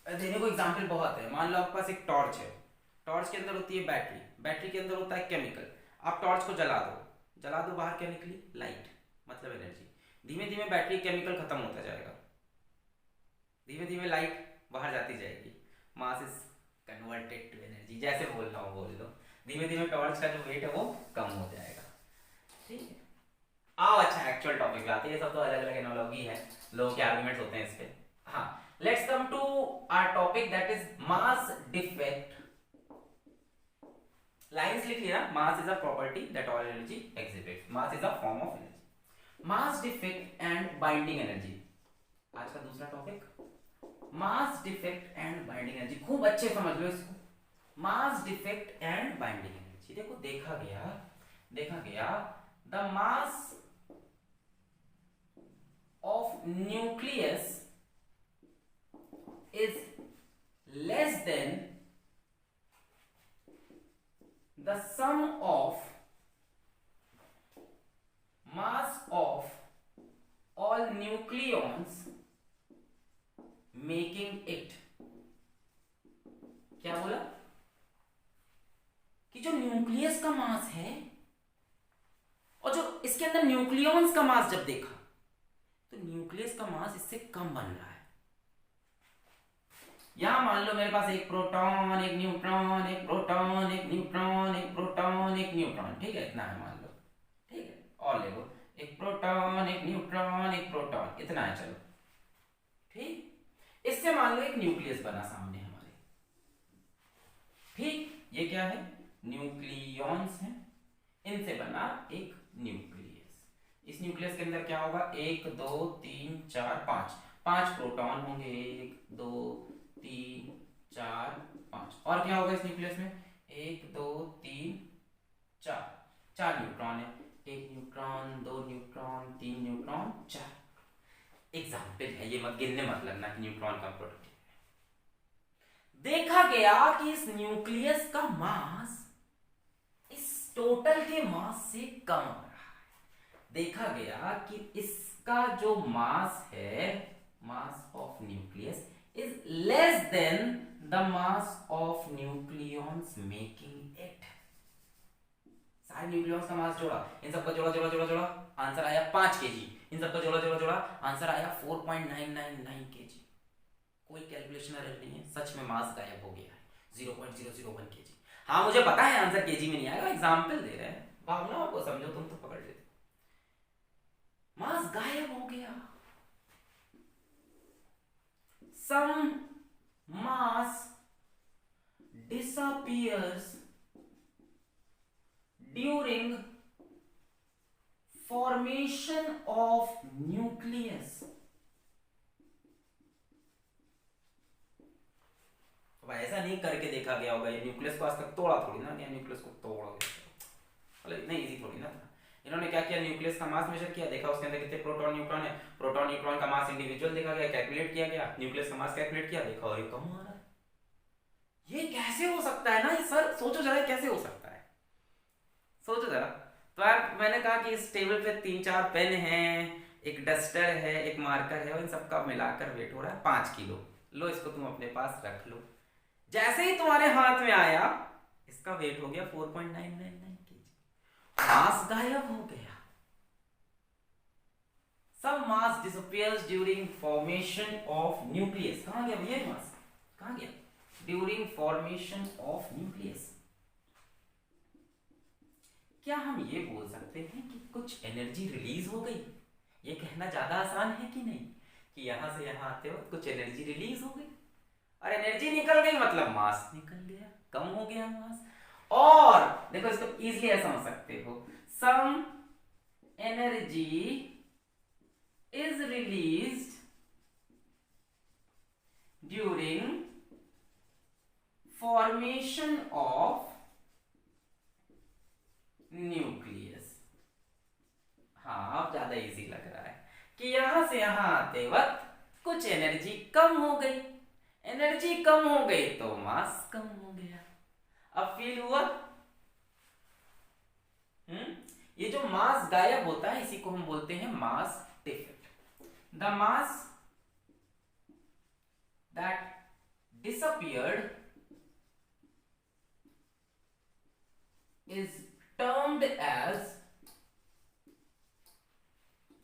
Speaker 1: देने को एग्जाम्पल बहुत है। मान लो आपके पास एक टॉर्च है, टॉर्च के अंदर होती है बैटरी, बैटरी के अंदर होता है केमिकल। आप टॉर्च को जला दो, बाहर क्या निकली? लाइट, मतलब एनर्जी। धीमे धीमे बैटरी केमिकल खत्म होता जाएगा, धीमे धीमे लाइट बाहर जाती जाएगी। Mass is converted to energy. जैसे बोल रहा हूँ बोल दो, धीमे धीमे टॉर्च का जो वेट है वो कम हो जाएगा, ठीक है। आओ अच्छा एक्चुअल टॉपिक पे आते हैं। ये सब तो अलग अलग एनालॉजी है, लोगों के आर्गुमेंट्स होते हैं इस पे। हाँ, let's come to our topic that is mass defect. Lines लिख लिया। Mass is a property that all energy exhibits. Mass is a form of energy. Mass defect and binding energy, आज का दूसरा topic. Mass defect and binding energy, खूब अच्छे समझ लो इसको। Mass defect and binding energy. देखो देखा गया the mass of nucleus is less than the sum of mass of all nucleons making it। क्या बोला? कि जो न्यूक्लियस का मास है और जो इसके अंदर न्यूक्लियॉन्स का मास जब देखा तो न्यूक्लियस का मास इससे कम बन रहा है। यहां मान लो मेरे पास एक प्रोटॉन, एक न्यूट्रॉन, एक प्रोटॉन, एक न्यूट्रॉन, एक प्रोटॉन, एक न्यूट्रॉन, ठीक है, इतना है मान लो, ठीक है। और ले लो एक प्रोटॉन, एक न्यूट्रॉन, एक प्रोटॉन, इतना है, चलो ठीक। इससे मान लो एक न्यूक्लियस बना सामने हमारे, ठीक। ये क्या है? न्यूक्लियॉन्स हैं, इनसे बना एक न्यूक्लियस। इस न्यूक्लियस के अंदर क्या होगा? 1 2 3 4 5 5 प्रोटॉन होंगे, 1 2 3 4 5। और क्या होगा इस न्यूक्लियस में? 1 2 3 4 4 न्यूट्रॉन है, 1 न्यूट्रॉन, 2 न्यूट्रॉन, 3 न्यूट्रॉन, 4। एग्जाम्पल है ये, मत गिनने मत लगना कि न्यूट्रॉन का प्रोडक्ट है। देखा गया कि इस न्यूक्लियस का मास इस टोटल के मास से कम हो रहा है। देखा गया कि इसका जो मास है, मास of nucleus is less than the mass of nucleons making it। सारे न्यूक्लियॉन्स का मास जोड़ा, इन सबका जोड़ा, आंसर आया 5 kg। इन सबको जोड़ा जोड़ा जोड़ा, आंसर आया 4.999 kg। कोई कैलकुलेशन एरर नहीं है, सच में मास गायब हो गया है 0.001 kg। हाँ मुझे पता है आंसर केजी में नहीं आएगा, एग्जाम्पल दे रहे हैं, भावनाओं को समझो, तुम तो पकड़ लेते। मास गायब हो गया। सम मास disappears during formation of nucleus। अब ऐसा नहीं करके देखा गया होगा, ये न्यूक्लियस को आज तक तोड़ा थोड़ी ना, क्या न्यूक्लियस को तोड़ा गया, इतना इजी थोड़ी ना था। इन्होंने क्या किया, न्यूक्लियस का मास मेजर किया, देखा उसके अंदर कितने प्रोटॉन न्यूट्रॉन है, प्रोटॉन न्यूट्रॉन का मास इंडिविजुअल देखा गया, कैलकुलेट किया गया, न्यूक्लियस का मास कैलकुलेट किया, देखा और ये कम आ रहा है। ये कैसे हो सकता है ना, ये सर सोचो जरा कैसे हो सकता है, सोचो जरा। तो यार मैंने कहा कि इस टेबल पे 3-4 पेन हैं, एक डस्टर है, एक मार्कर है, और इन सबका मिलाकर वेट हो रहा है 5 किलो। लो इसको तुम अपने पास रख लो। जैसे ही तुम्हारे हाथ में आया, इसका वेट हो गया 4.999 kg। मास गायब हो गया। Some mass disappears during formation of nucleus। कहां गया भैया मास, कहां गया? During formation of nucleus. क्या हम ये बोल सकते हैं कि कुछ एनर्जी रिलीज हो गई? ये कहना ज्यादा आसान है कि नहीं, कि यहां से यहां आते वक्त कुछ एनर्जी रिलीज हो गई, और एनर्जी निकल गई मतलब मास निकल गया, कम हो गया मास। और देखो इसको इजीली ऐसा समझ सकते हो, some energy is released during formation of nucleus. हाँ अब ज्यादा इजी लग रहा है कि यहां से यहां आते वक्त कुछ एनर्जी कम हो गई, एनर्जी कम हो गई तो मास कम हो गया। अब फील हुआ? ये जो मास गायब होता है इसी को हम बोलते हैं mass defect. The mass that disappeared is termed as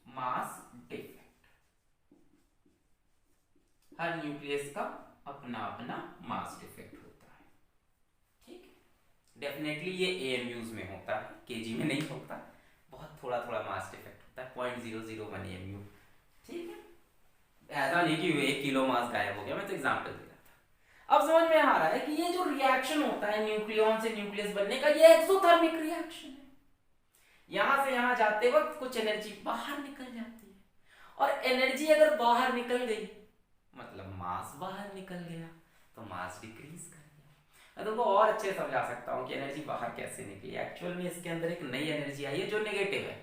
Speaker 1: mass defect। Her nucleus का अपना अपना मास डिफेक्ट होता है, ठीक है। डेफिनेटली ये AMUs में होता है, केजी में नहीं होता, बहुत थोड़ा थोड़ा मास डिफेक्ट होता है, 0.001 AMU, ठीक है। ऐसा नहीं कि 1 किलो मास गायब हो गया, मैं तो एग्जाम्पल दे रहा था। अब समझ में आ रहा है कि ये जो रिएक्शन होता है न्यूक्लियॉन से न्यूक्लियस बनने का, ये एक्सोथर्मिक रिएक्शन है। यहां से यहां जाते वक्त कुछ एनर्जी बाहर निकल जाती है, और एनर्जी अगर बाहर निकल गई मतलब मास बाहर निकल गया, तो मास डिक्रीज कर गया। मैं तुमको और अच्छे समझा सकता हूं कि एनर्जी बाहर कैसे निकली। एक्चुअल में इसके अंदर एक नई एनर्जी आई है जो नेगेटिव है,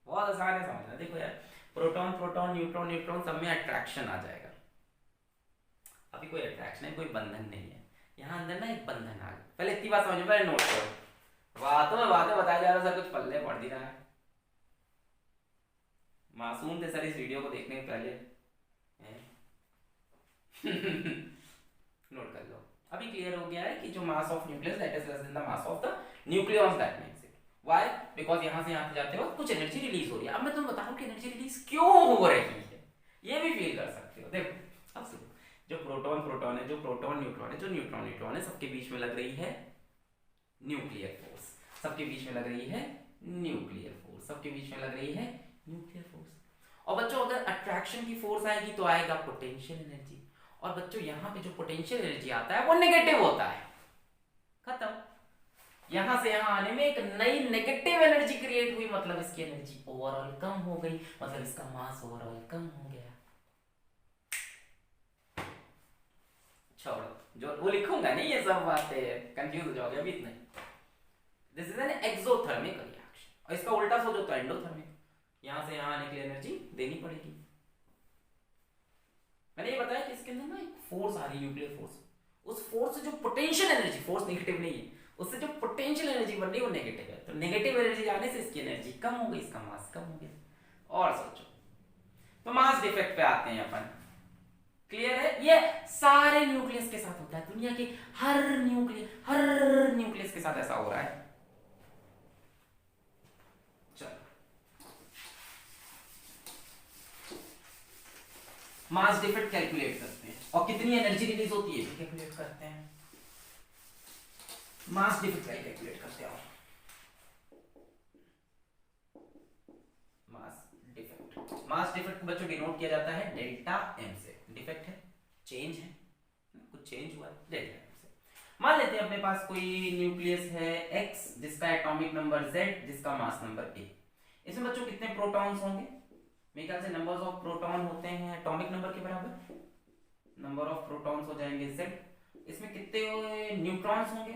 Speaker 1: बहुत आसान है समझना। देखो यार, प्रोटॉन प्रोटॉन न्यूट्रॉन न्यूट्रॉन सब में अट्रैक्शन आ जाएगा। अभी कोई अट्रैक्शन है, कोई बंधन नहीं है, यहाँ अंदर ना एक बंधन आ गया। पहले इतनी बात समझो, पहले नोट करो। बातों में बातें बताया जा रहा है, सर कुछ पल्ले पड़ ही रहा है। मासूम थे सर इस वीडियो को देखने के पहले। नोट कर लो, अभी क्लियर हो गया है कि जो मास of nucleus that is less than the mass of the nucleus, that means it. Why? Because यहां से यहां जाते वक्त कुछ एनर्जी रिलीज हो रही है। अब मैं तुम्हें बता रहा हूं कि एनर्जी रिलीज क्यों हो रही है, ये भी फील कर सकते हो। देखो अब सुनो, जो प्रोटॉन प्रोटॉन है, जो प्रोटॉन न्यूट्रॉन है, जो न्यूट्रॉन न्यूट्रॉन है, सबके बीच में लग रही है न्यूक्लियर फोर्स, सबके बीच में लग रही है न्यूक्लियर फोर्स, सबके बीच में लग रही है न्यूक्लियर फोर्स। और बच्चों अगर अट्रैक्शन की फोर्स आएगी तो आएगा पोटेंशियल एनर्जी, और बच्चों यहाँ पे जो पोटेंशियल एनर्जी आता है वो नेगेटिव होता है। खत्म। यहां से यहां आने में एक नई नेगेटिव एनर्जी क्रिएट हुई, मतलब इसकी एनर्जी ओवरऑल कम हो गई, मतलब इसका मास ओवरऑल कम हो गया। छोड़ो, जो वो लिखूंगा नहीं ये सब बातें, कंफ्यूज हो जाओगे अभी इतने। This is an exothermic reaction, और इसका उल्टा सोचो तो एंडोथर्मिक। यहां से यहां आने के लिए एनर्जी देनी पड़ेगी। मैंने ये बताया कि इसके अंदर ना एक फोर्स आ रही है, न्यूक्लियर फोर्स। उस फोर्स से जो पोटेंशियल एनर्जी, फोर्स नेगेटिव नहीं है, उससे जो पोटेंशियल एनर्जी बन रही है वो नेगेटिव है। तो नेगेटिव एनर्जी आने से इसकी एनर्जी कम हो गई, इसका मास कम हो गया। और सोचो, तो मास डिफेक्ट पे आते हैं अपन। क्लियर है? ये सारे न्यूक्लियस के साथ होता है, दुनिया के हर न्यूक्लियस के साथ ऐसा हो रहा है। चलो मास डिफेक्ट कैलकुलेट करते हैं और कितनी एनर्जी रिलीज होती है कैलकुलेट करते हैं। मास डिफेक्ट कैलकुलेट करते हैं। मास डिफेक्ट को बच्चों डिनोट किया जाता है डेल्टा एम से। डिफेक्ट है, चेंज है, कुछ चेंज हुआ है, डेल्टा एम से। मान लेते हैं अपने पास कोई न्यूक्लियस है x जिसका एटॉमिक नंबर z जिसका मास नंबर a। इसमें बच्चों कितने प्रोटॉन्स होंगे? मेरे ख्याल से नंबर्स ऑफ प्रोटॉन होते हैं एटॉमिक नंबर के बराबर। नंबर ऑफ प्रोटॉन्स हो जाएंगे z। इसमें कितने न्यूट्रॉन्स होंगे?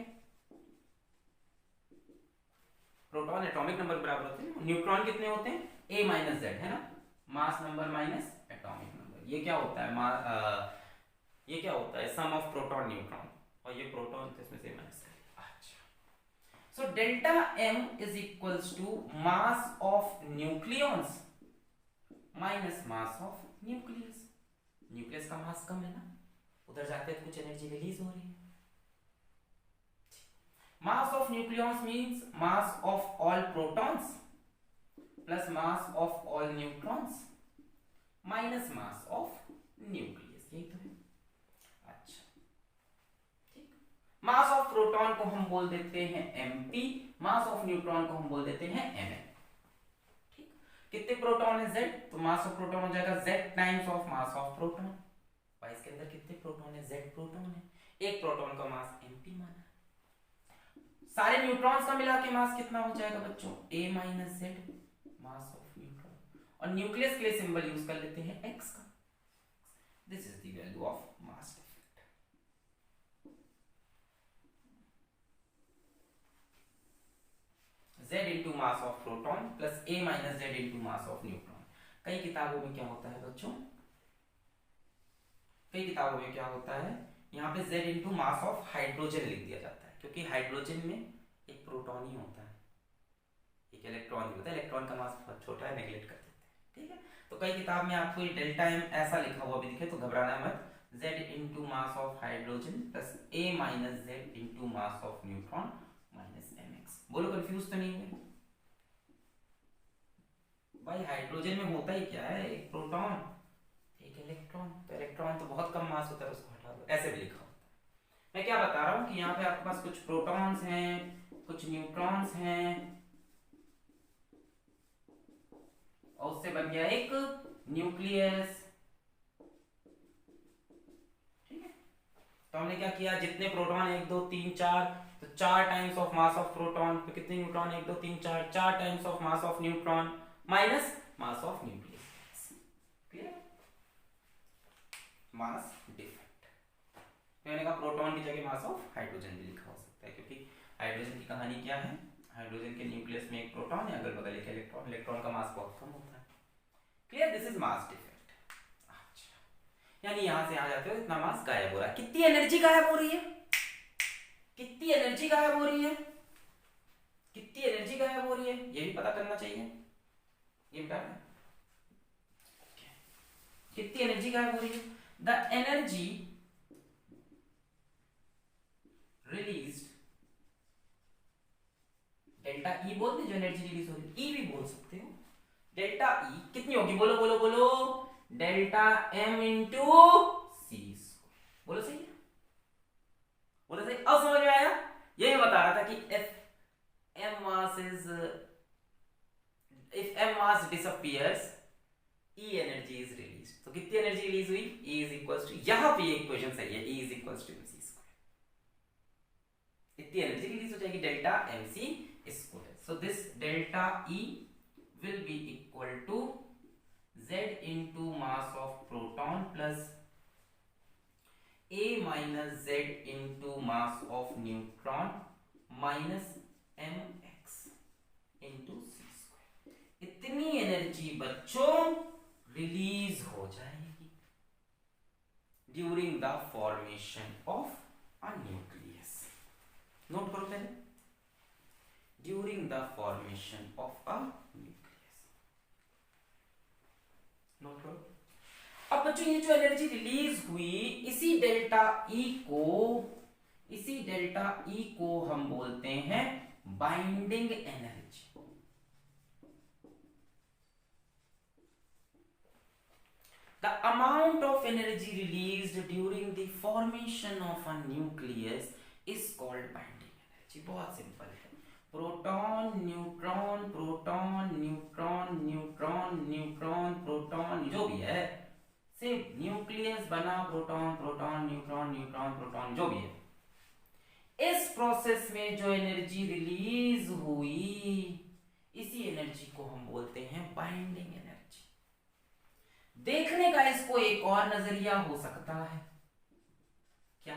Speaker 1: प्रोटॉन एटॉमिक नंबर बराबर होते हैं, न्यूट्रॉन कितने होते हैं? a माइनस z, है ना। Mass number minus atomic number, ये क्या होता है? ये क्या होता है? सम ऑफ प्रोटॉन न्यूट्रॉन, और ये प्रोटॉन तो इसमें से माइनस करें। अच्छा, so delta m is equals to mass of nucleons minus mass of nucleus. Nucleus का मास कम है ना, उधर जाते तो कुछ एनर्जी रिलीज हो रही है। मास of nucleons means mass of all protons plus mass of all neutrons minus mass of nucleus, यही तो है। अच्छा, ठीक। मास ऑफ प्रोटॉन को हम बोल देते हैं mp, मास ऑफ न्यूट्रॉन को हम बोल देते हैं mn। ठीक, कितने प्रोटॉन है z, तो मास ऑफ प्रोटॉन हो जाएगा z times of mass of proton. भाई इसके अंदर कितने प्रोटॉन है? z प्रोटॉन है, एक प्रोटॉन का मास mp माना। सारे न्यूट्रॉन्स का मिला के मास कितना हो जाएगा बच्चों? a minus z mass of neutron. और न्यूक्लियस के लिए सिंबल यूज कर लेते हैं x का। This is the value of mass defect. z into mass of proton plus a minus z into mass of neutron. कई किताबों में क्या होता है बच्चों, कई किताबों में क्या होता है, यहाँ पे z into mass of hydrogen लिख दिया जाता है, क्योंकि हाइड्रोजन में एक प्रोटॉन ही होता है, एक इलेक्ट्रॉन ही होता है। इलेक्ट्रॉन का मास बहुत छोटा है, नेगलेक्ट कर देते हैं। ठीक है, तो कई किताब में आपको ये डेल्टा एम ऐसा लिखा हुआ भी दिखे तो घबराना मत। z into mass of hydrogen plus a minus z into mass of neutron minus mx। बोलो कंफ्यूज तो नहीं हुए भाई? हाइड्रोजन में होता ही क्या है? एक प्रोटॉन एक इलेक्ट्रॉन, तो इलेक्ट्रॉन तो बहुत कम मास होता है, उसको हटा दो, ऐसे भी लिखा होता है। मैं क्या बता रहा हूँ कि यहाँ पे आपके पास कुछ प्रोटॉन्स हैं, कुछ न्यूट्रॉन्स हैं, और उससे बन गया एक न्यूक्लियस। ठीक है, तो हमने क्या किया, जितने प्रोटॉन 1 2 3 4, तो 4 times of mass of proton, तो कितने neutron? 1 2 3 4, 4 times of mass of neutron minus mass of nucleus. Clear? Mass defect. मैंने कहा प्रोटॉन की जगह मास ऑफ हाइड्रोजन भी लिखा हो सकता है, क्योंकि हाइड्रोजन की कहानी क्या है, हाइड्रोजन के न्यूक्लियस में एक प्रोटॉन है, अगल बगल एक इलेक्ट्रॉन, इलेक्ट्रॉन का मास बहुत कम होता है। Clear? This is mass defect. अच्छा, यानी यहां से आ जाते हो इतना मास गायब हो रहा है। कितनी एनर्जी गायब हो रही है? कितनी एनर्जी गायब हो रही है? कितनी एनर्जी गायब हो रही है, ये भी पता करना चाहिए। ये बता कितनी एनर्जी गायब हो रही है? The energy released, delta E बोल दे जो एनर्जी रिलीज हो रही है, ई भी बोल सकते हो। डेल्टा ई कितनी होगी? बोलो बोलो बोलो। डेल्टा एम इंटू सी। बोलो सही है, बोलो सही। अब समझ में आया? ये मैं बता रहा था कि if m mass is if m mass disappears e energy is released। तो कितनी एनर्जी रिलीज हुई? E is equals to, यहां पे ये इक्वेशन सही है, E is equals to mc square. इतनी एनर्जी रिलीज हो जाएगी delta mc square. So this delta E will be equal to z into mass of proton plus a minus z into mass of neutron minus mx into c square। इतनी energy बच्चों release हो जाएगी during the formation of a nucleus. Note करो पहले, during the formation of a nucleus. Note करो। अब बच्चों ये जो एनर्जी रिलीज हुई, इसी डेल्टा ई को हम बोलते हैं binding energy. The amount of energy released during the formation of a nucleus is called binding energy. बहुत सिंपल है, proton neutron proton neutron neutron neutron proton, जो भी है, सिर्फ न्यूक्लियस बना, proton proton neutron neutron proton, जो भी है, इस प्रोसेस में जो एनर्जी रिलीज हुई, इसी एनर्जी को हम बोलते हैं बाइंडिंग एनर्जी। देखने का इसको एक और नजरिया हो सकता है, क्या?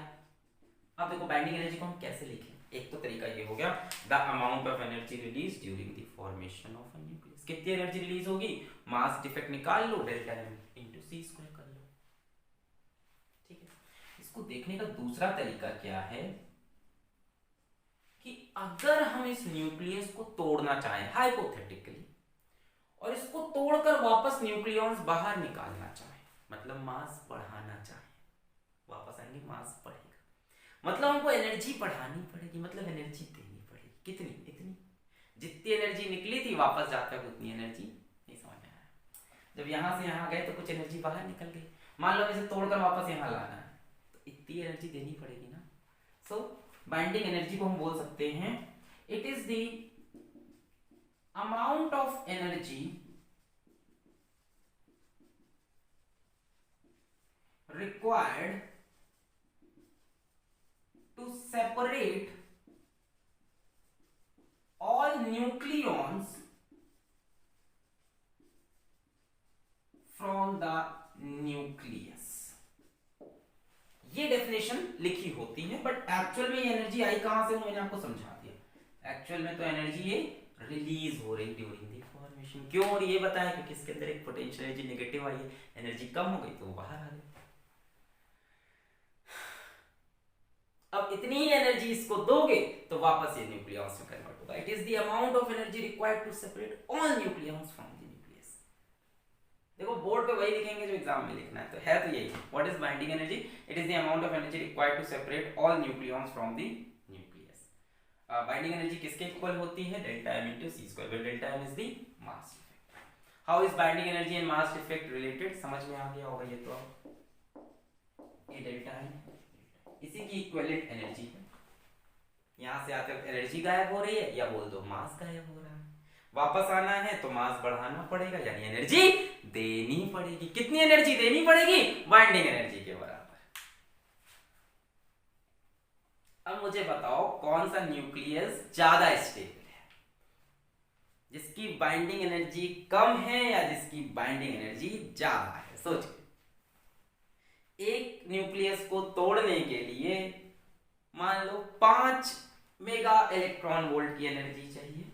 Speaker 1: अब देखो बाइंडिंग एनर्जी को हम कैसे लिखें। एक तो तरीका ये हो गया, the amount of energy release during the formation of a nucleus. कितनी एनर्जी रिलीज होगी, मास डिफेक्ट निकाल लो, delta M into C square कर लो, ठीक है। इसको देखने का दूसरा तरीका क्या है कि अगर हम इस न्यूक्लियस को तोड़ना चाहें हाइपोथेटिकली, और इसको तोड़कर वापस न्यूक्लियॉन्स बाहर निकालना चाहें, मतलब मास बढ़ाना चाहें, वापस आएंगे मास बढ़ेगा, मतलब हमको एनर्जी बढ़ानी पड़ेगी, मतलब एनर्जी देनी पड़ेगी। कितनी? इतनी। जितनी एनर्जी निकली थी वापस जाकर उतनी एनर्जी नहीं समझ में आया। जब यहां से यहां गए तो कुछ एनर्जी बाहर निकल गई, मान लो इसे तोड़कर वापस यहां लाना है तो इतनी एनर्जी देनी पड़ेगी ना। सो बाइंडिंग एनर्जी को हम बोल सकते हैं, it is the amount of energy required to separate all nucleons from the nucleus। ये डेफिनेशन लिखी होती है, बट एक्चुअल में ये एनर्जी आई कहां से, मैंने आपको समझा दिया। एक्चुअल में तो एनर्जी ये रिलीज हो रही ड्यूरिंग द फॉर्मेशन। क्यों हो रही है बताया, क्योंकि इसके अंदर एक पोटेंशियल एनर्जी नेगेटिव आई है, एनर्जी कम हो गई तो वो बाहर आ गई। अब इतनी ही एनर्जी इसको दोगे तो वापस ये न्यूक्लियस में कन्वर्ट होगा। It is the amount of energy required to separate all nucleus from the nucleus. देखो बोर्ड पे वही लिखेंगे जो एग्जाम में लिखना है, तो है तो यही, what is binding energy, it is the amount of energy required to separate all nucleus from the binding energy किसके इक्वल होती है, delta M into C square, where delta M is the mass defect. How is binding energy and mass defect related, समझ में आ गया होगा ये तो। ये डेल्टा एम इसी की इक्विवेलेंट एनर्जी है, यहां से आकर एनर्जी गायब हो रही है, या बोल दो मास गायब हो रहा है। वापस आना है तो मास बढ़ाना पड़ेगा, यानी एनर्जी देनी पड़ेगी। कितनी एनर्जी देनी पड़ेगी, बाइंडिंग एनर्जी के बराबर। अब मुझे बताओ कौन सा न्यूक्लियस ज्यादा स्टेबल है, जिसकी बाइंडिंग एनर्जी कम है या जिसकी बाइंडिंग एनर्जी ज्यादा है। सोचिए, एक न्यूक्लियस को तोड़ने के लिए मान लो 5 मेगा इलेक्ट्रॉन वोल्ट की एनर्जी चाहिए,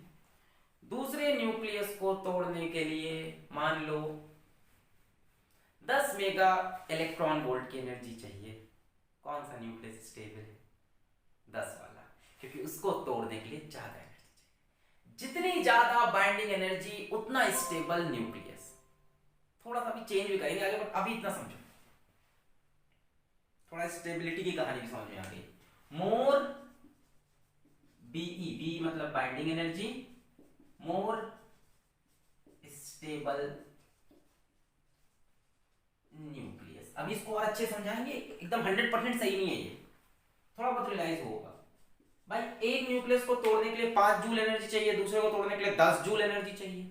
Speaker 1: दूसरे न्यूक्लियस को तोड़ने के लिए मान लो 10 मेगा इलेक्ट्रॉन वोल्ट की एनर्जी चाहिए। कौन सा न्यूक्लियस स्टेबल है, 10 वाला, क्योंकि उसको तोड़ने के लिए ज्यादा एनर्जी चाहिए। जितनी ज्यादा बाइंडिंग एनर्जी उतना स्टेबल न्यूक्लियस। थोड़ा सा भी चेंज भी करेंगे आगे, बट अभी इतना समझो, थोड़ा स्टेबिलिटी की कहानी भी समझ में आ गई। मोर बीई, बी मतलब binding energy, more stable nucleus. अभी इसको और अच्छे समझाएंगे, एकदम 100% सही नहीं है ये, थोड़ा बहुत रियलाइज होगा। भाई एक न्यूक्लियस को तोड़ने के लिए 5 जूल एनर्जी चाहिए, दूसरे को तोड़ने के लिए 10 जूल एनर्जी चाहिए।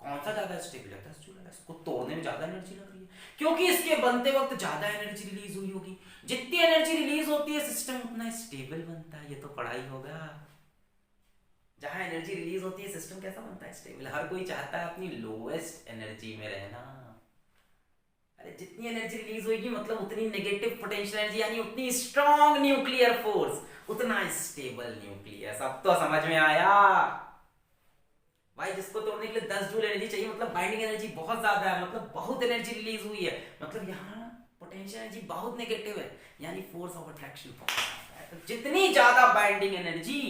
Speaker 1: कौन सा ज्यादा स्टेबल है, 10 जूल है। इसको तोड़ने में ज्यादा एनर्जी लग रही है, क्योंकि इसके बनते वक्त ज्यादा एनर्जी रिलीज हुई होगी। जितनी एनर्जी रिलीज होती है सिस्टम उतना स्टेबल बनता है। ये तो पढ़ाई होगा, जहां एनर्जी रिलीज होती है सिस्टम कैसा बनता है, स्टेबल। हर कोई चाहता है अपनी लोएस्ट एनर्जी में रहना। अरे जितनी एनर्जी रिलीज होगी मतलब उतनी नेगेटिव पोटेंशियल एनर्जी, यानी उतनी स्ट्रॉन्ग न्यूक्लियर फोर्स, उतना स्टेबल न्यूक्लियस। अब तो समझ में आया भाई, जिसको तोड़ने के लिए 10 जूल एनर्जी चाहिए मतलब बाइंडिंग एनर्जी बहुत ज्यादा है, मतलब बहुत एनर्जी रिलीज हुई है, मतलब यहाँ पोटेंशियल एनर्जी बहुत नेगेटिव है, यानी फोर्स ऑफ अट्रैक्शन बहुत ज्यादा है। तो जितनी ज्यादा बाइंडिंग एनर्जी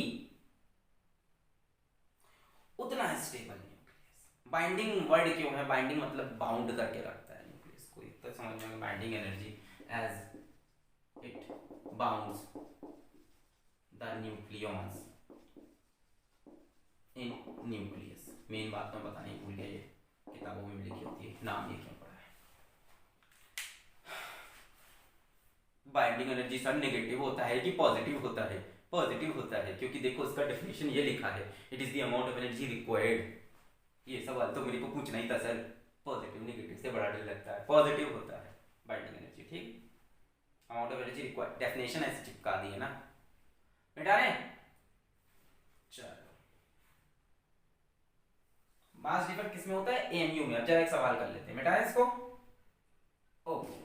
Speaker 1: उतना स्टेबल न्यूक्लियस। बाइंडिंग वर्ड क्यों है, बाइंडिंग मतलब बाउंड करके रखता है न्यूक्लियस को। तो समझ में binding energy as it bounds the nucleons in nucleus. Main बात मैं बताने भूल गया, ये किताबों में लिखी होती है, नाम ये क्यों पढ़ा है। बाइंडिंग एनर्जी सर नेगेटिव होता है कि पॉजिटिव होता है? पॉजिटिव होता है, क्योंकि देखो उसका डेफिनेशन ये लिखा है, it is the amount of energy required. ये सवाल तो मेरे को पूछना ही था सर। पॉजिटिव नेगेटिव से बड़ा डर लगता है, पॉजिटिव होता है बाइंडिंग एनर्जी। ठीक, amount of energy required, definition ऐसे चिपका दी है ना, मिटा रहे हैं। चलो, मास डिफेक्ट किसमें होता है? एमयू में। अब जरा एक सवाल कर लेते हैं, मिटा रहे इसको। ओके,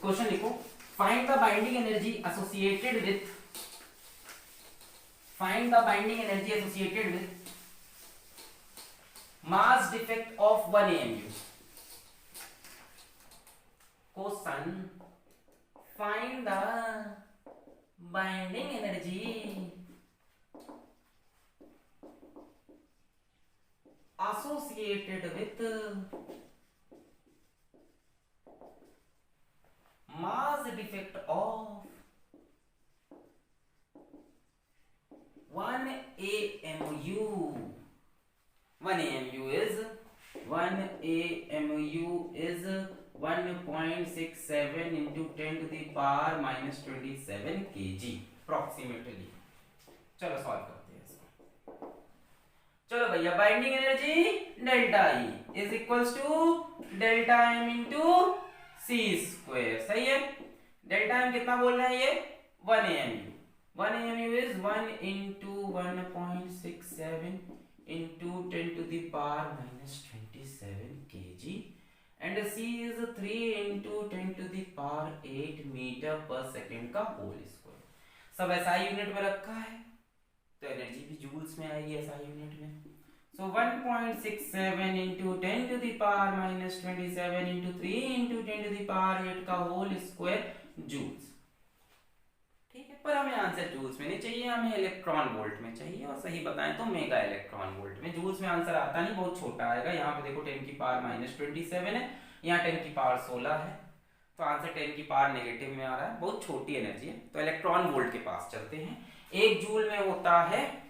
Speaker 1: क्वेश्चन लिखो, find the binding energy associated with, find the binding energy associated with mass defect of 1 AMU। Question, find the binding energy associated with mass defect of 1 AMU. 1 AMU is 1.67 into 10 to the power minus 27 kg approximately। चलो solve करते हैं इसको। चलो भैया, binding energy delta E is equals to delta M into C square. सही है, delta M कितना बोल रहे हैं ये? 1 AMU। 1 AMU is 1 into 1.67 into 10 to the power minus 27 kg and C is 3 into 10 to the power 8 metre per second का whole square. सब SI unit में रखा है, तो एनर्जी भी जूल्स में आएगी SI यूनिट में। So 1.67 into 10 to the power minus 27 into 3 into 10 to the power 8 का होल स्क्वायर जूल्स। ठीक है, पर हमें आंसर जूल्स में नहीं चाहिए, हमें इलेक्ट्रॉन वोल्ट में चाहिए, और सही बताएं तो मेगा इलेक्ट्रॉन वोल्ट में। जूल्स में आंसर आता नहीं, बहुत छोटा आएगा। यहाँ पे देखो 10 की पावर माइनस 27 है, यहाँ 10 की पावर 16 है, तो आंसर 10 की पावर नेगेटिव में आ रहा है, बहुत छोटी एनर्जी है। तो इलेक्ट्रॉन वोल्ट के पास चलते हैं। एक जूल में होता है,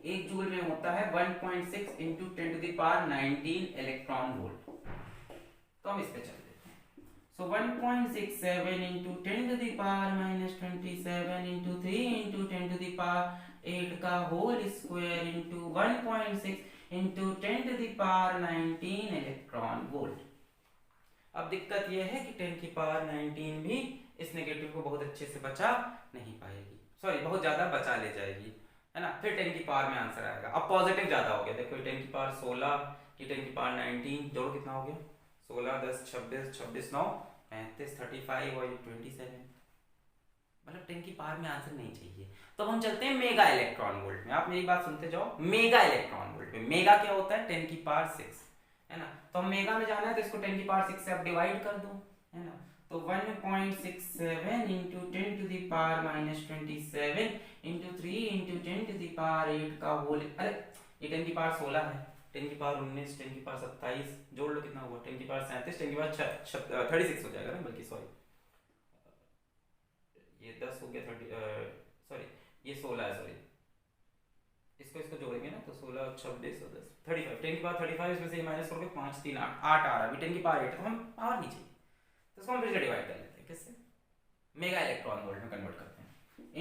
Speaker 1: एक जूल में होता है 1.6 into 10 to the power 19 electron volt. तो हम इस पे चल देते हैं। So 1.67 into 10 to the power minus 27 into 3 into 10 to the power 8 का whole square into 1.6 into 10 to the power 19 electron volt. अब दिक्कत यह है कि 10 की पावर 19 भी इस नेगेटिव को बहुत अच्छे से बचा नहीं पाएगी, सॉरी बहुत ज्यादा बचा ले जाएगी, है ना। फिर 10 की पावर में आंसर आएगा। अब पॉजिटिव ज्यादा हो गया, देखो 10 की पावर 16, ये 10 की पावर 19, जोड़ो कितना हो गया? 16 10 26 26 9 35 35 और 27, मतलब 10 की पावर में आंसर नहीं चाहिए। तो हम चलते हैं मेगा इलेक्ट्रॉन वोल्ट में। आप मेरी बात सुनते जाओ, मेगा इलेक्ट्रॉन वोल्ट में मेगा क्या होता है? 10 की पावर 6, है ना। तो हम मेगा में जाना है, तो इसको 10 की पावर 6 से आप डिवाइड कर दो, है ना। तो 1.67 into 10 to the power minus 27 into 3 into 10 to the power 8 का होल, अरे ये 10 की पावर 16 है, 10 की पावर 19, 10 की पावर 27, जोड़ लो कितना हुआ? 10 की पावर 37, 10 की पावर 36 हो जाएगा ना, बल्कि सॉरी ये 10 हो गया, 30 सॉरी ये 16 है, सॉरी इसको इसको जोड़ेंगे ना, तो 16 26 और 10 35, 10 की पावर 35, इसमें से माइनस करोगे 5 3 8 8 आ रहा है। अभी 10 की पावर 8 तो हम पावर नहीं चाहिए, तो इसको हम फिर से डिवाइड कर लेते हैं, किससे? मेगा इलेक्ट्रॉन वोल्ट में कन्वर्ट करते हैं।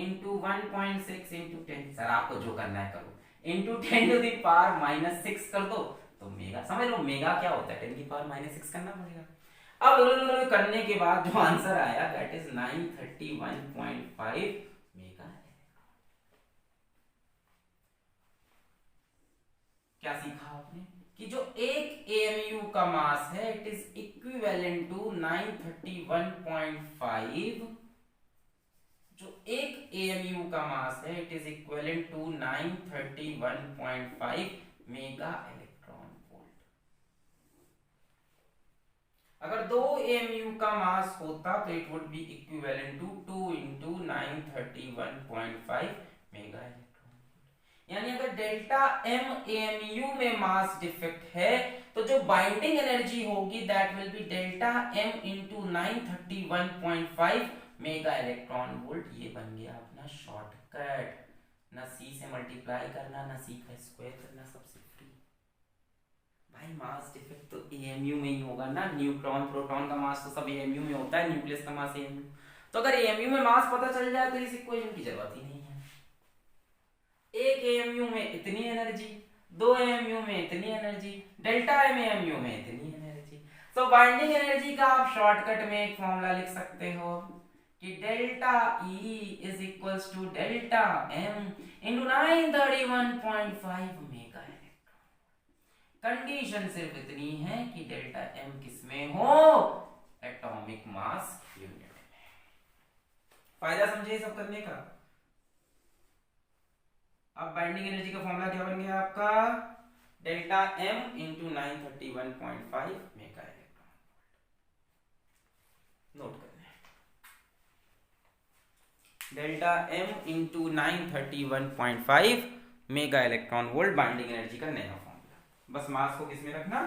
Speaker 1: इंटू 1.6 इंटू 10, सर आपको जो करना है करो, into 10 to the power minus 6 कर दो, तो मेगा समझ लो मेगा क्या होता है, 10 की पावर माइनस 6 करना पड़ेगा। अब करने के बाद जो आंसर आया दैट इज 931.5 मेगा। क्या सीखा आपने कि जो एक AMU का मास है इट इज इक्विवेलेंट टू 931.5, जो एक AMU का मास है it is equivalent to 931.5 mega electron volt. अगर दो AMU का मास होता तो it would be equivalent to 2 into 931.5 mega. यानी अगर डेल्टा M AMU में मास डिफेक्ट है तो जो बाइंडिंग एनर्जी होगी that will be delta M into 931.5 mega electron volt. ये बन गया अपना शॉर्टकट, ना C से मल्टीप्लाई करना, ना C का स्क्वायर करना, सबसे फ्री। भाई मास डिफेक्ट तो एएमयू में ही होगा ना, न्यूट्रॉन प्रोटॉन का मास तो सब एएमयू में होता है, न्यूक्लियस का मास एएमयू। तो अगर एएमयू में मास पता चल जाए तो इस इक्वेशन की जरूरत ही नहीं है। एक एएमयू में इतनी एनर्जी, दो एएमयू में इतनी एनर्जी, डेल्टा एम एएमयू में इतनी एनर्जी। सो बाइंडिंग एनर्जी का आप शॉर्टकट में एक फॉर्मूला लिख सकते हो कि delta E is equals to delta M into 931.5 mega electron. Condition सिर्फ इतनी है कि डेल्टा एम किसमें हो, एटॉमिक मास यूनिट में। फायदा समझे सब करने का। अब बाइंडिंग एनर्जी का फॉर्मूला क्या बन गया आपका, delta M into 931.5 mega electron. Note कर delta M into 931.5 mega electron volt binding energy का नया फॉर्मूला। बस मास को किसमें रखना,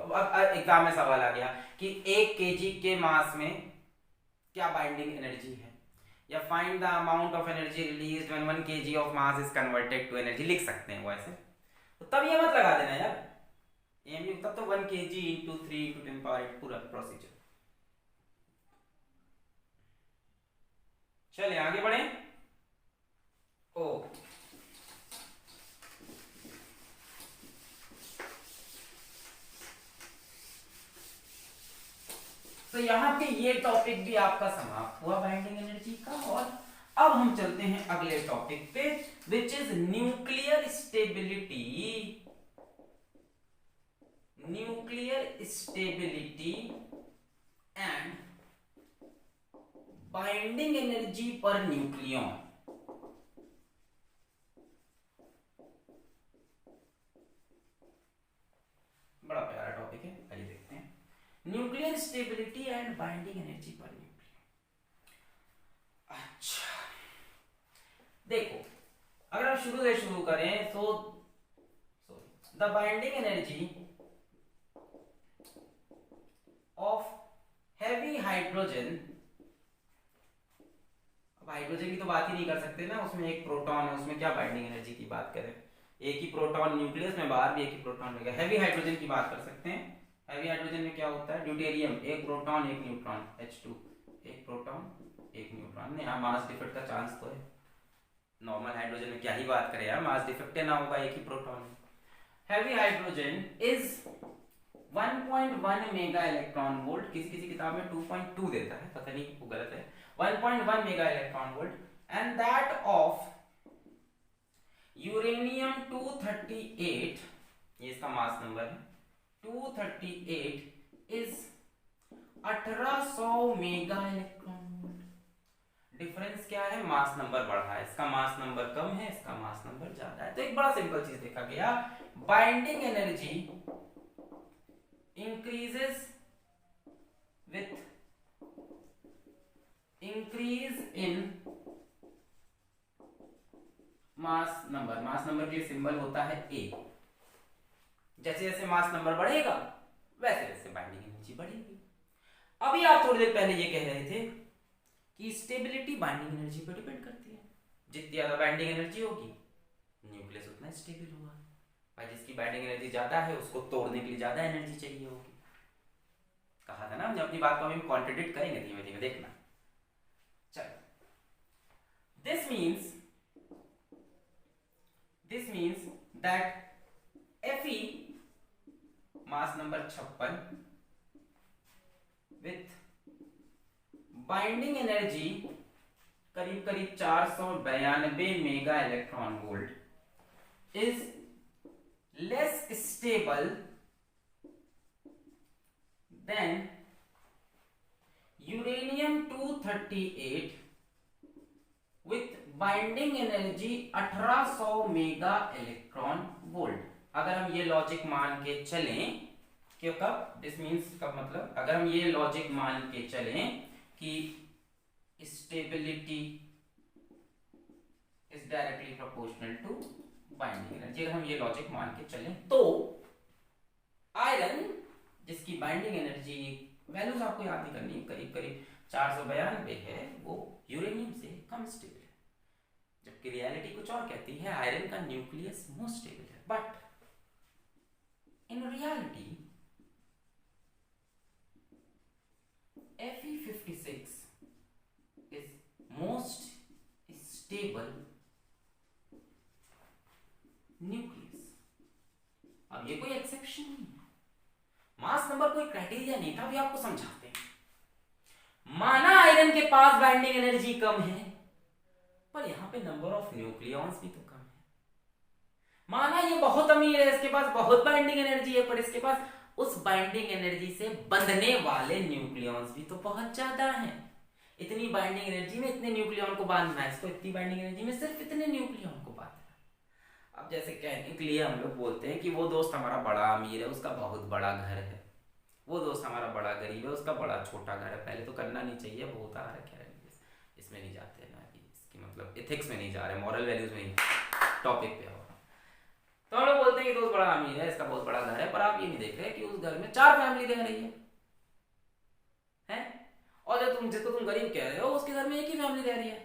Speaker 1: अब एग्जाम में सवाल आ गया कि 1 केजी के मास में क्या बाइंडिंग एनर्जी है, या find the amount of energy released when 1 kg of mass is converted to energy, लिख सकते हैं वो ऐसे। तो तब ये मत लगा देना यार एमयू, तब तो 1 kg इंटू 3 इंटू 10 पावर 8 पूरा प्रोसीजर। चलिए आगे बढ़े। ओ तो यहां पे ये टॉपिक भी आपका समाप्त हुआ बाइंडिंग एनर्जी का। और अब हम चलते हैं अगले टॉपिक पे, which is nuclear stability. Nuclear stability and binding energy पर न्यूक्लियॉन। बड़ा प्यारा टॉपिक है, आइए देखते हैं। Nuclear stability and binding energy पर न्यूक्लियॉन। अच्छा देखो, अगर हम शुरू से शुरू करें तो the binding energy of heavy hydrogen. अब हाइड्रोजन की तो बात ही नहीं कर सकते ना, उसमें एक प्रोटॉन है, उसमें क्या बाइंडिंग एनर्जी की बात करें। एक ही प्रोटॉन न्यूक्लियस में, बाहर भी एक ही प्रोटॉन रहेगा। हैवी हाइड्रोजन की बात कर सकते हैं। हैवी हाइड्रोजन में क्या होता है, ड्यूटेरियम, एक प्रोटॉन एक न्यूट्रॉन, H2, एक प्रोटॉन एक न्यूट्रॉन। यहाँ मास डिफेक्ट का चांस तो है। नॉर्मल हाइड्रोजन में क्या ही बात करें यार, मास डिफेक्ट ना होगा, एक ही proton. Heavy hydrogen is 1.1 mega electron volt, किसी किसी किताब में 2.2 देता है, पता नहीं वो गलत है। 1.1 mega electron volt and that of uranium 238, ये इसका मास नंबर है, 238 is 1800 mega electron volt. Difference क्या है, मास नंबर बढ़ा है, इसका मास नंबर कम है, इसका मास नंबर ज्यादा है। तो एक बड़ा सिंपल चीज देखा गया, binding energy increases with increase in mass number. Mass number के लिए सिंबल होता है A। जैसे जैसे मास नंबर बढ़ेगा वैसे वैसे बाइंडिंग एनर्जी बढ़ेगी। अभी आप थोड़ी देर पहले ये कह रहे थे कि स्टेबिलिटी बाइंडिंग एनर्जी पर डिपेंड करती है। जितनी ज्यादा बाइंडिंग एनर्जी होगी न्यूक्लियस उतना स्टेबल होगा। भाई जिसकी बाइंडिंग एनर्जी ज्यादा है उसको तोड़ने के लिए ज्यादा एनर्जी चाहिए होगी। कहा था ना हमने, अपनी बात को हम कॉन्ट्रडिक्ट करेंगे धीमे धीमे, देखना। चलो, this means that Fe mass number 56 with binding energy करीब करीब 492 mega electron volt is less stable than uranium 238 with binding energy 1800 mega electron volt. अगर हम ये लॉजिक मान के चलें कि कब, दिस मीन्स कब, मतलब अगर हम ये लॉजिक मान के चलें कि stability is directly proportional to binding energy, अगर हम ये लॉजिक मान के चलें तो आयरन जिसकी बाइंडिंग एनर्जी वैल्यूज आपको याद नहीं करनी, करीब करीब 492 है, वो यूरेनियम से कम स्टेबल है। जबकि रियलिटी कुछ और कहती है, आयरन का न्यूक्लियस मोस्ट स्टेबल है। But In reality, Fe56 is most stable nucleus. अब ये कोई एक्सेप्शन नहीं है, मास नंबर कोई क्राइटेरिया नहीं था, अभी आपको समझाते हैं। माना आयरन के पास बाइंडिंग एनर्जी कम है, पर यहां पे नंबर ऑफ न्यूक्लियॉन्स भी तो कम है। माना ये बहुत अमीर है, इसके पास बहुत बाइंडिंग एनर्जी है, पर इसके पास उस बाइंडिंग एनर्जी से बंधने वाले न्यूक्लियॉन्स भी तो बहुत ज्यादा हैं। इतनी बाइंडिंग एनर्जी में इतने न्यूक्लियॉन को बांधना है, इसको इतनी बाइंडिंग एनर्जी में सिर्फ इतने न्यूक्लियॉन को बांधना है। अब जैसे कहने के लिए हम लोग बोलते हैं कि वो दोस्त हमारा बड़ा अमीर है, उसका बहुत बड़ा घर है, वो दोस्त हमारा बड़ा गरीब है, उसका बड़ा छोटा घर है। पहले तो करना नहीं चाहिए, वो होता है क्या है, इसमें नहीं जाते ना, कि इसकी मतलब एथिक्स में नहीं जा रहे, मॉरल वैल्यूज में नहीं, टॉपिक पे हो। तो हम लोग बोलते हैं कि दोस्त बड़ा अमीर है, इसका बहुत बड़ा घर है, पर आप ये नहीं देख रहे कि उस घर में 4 फैमिली रह रही है? और जो जिसको तुम गरीब कह रहे हो, उसके घर में एक ही फैमिली रह रही है।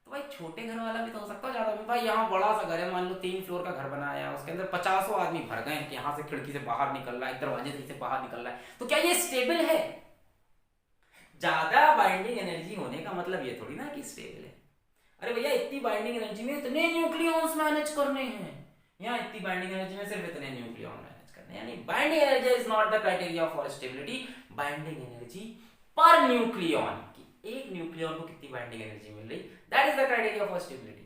Speaker 1: तो भाई छोटे घर वाला भी तो हो सकता है ज्यादा। भाई यहाँ बड़ा सा घर है, मान लो 3 फ्लोर का घर बनाया है, उसके अंदर 50 आदमी भर गए कि यहाँ से खिड़की से बाहर निकल रहा है, दरवाजे से बाहर निकल रहा है, तो क्या ये स्टेबल है? ज्यादा बाइंडिंग एनर्जी होने का मतलब ये थोड़ी ना कि स्टेबल है। अरे भैया इतनी बाइंडिंग एनर्जी में इतने न्यूक्लियॉन्स मैनेज करने हैं, यहाँ इतनी बाइंडिंग एनर्जी में सिर्फ इतने न्यूक्लियॉन मैनेज करने, यानी binding energy is not the criteria for stability. Binding energy पर न्यूक्लियॉन की, एक न्यूक्लियॉन को कितनी बाइंडिंग एनर्जी मिल रही, that is the criteria for stability.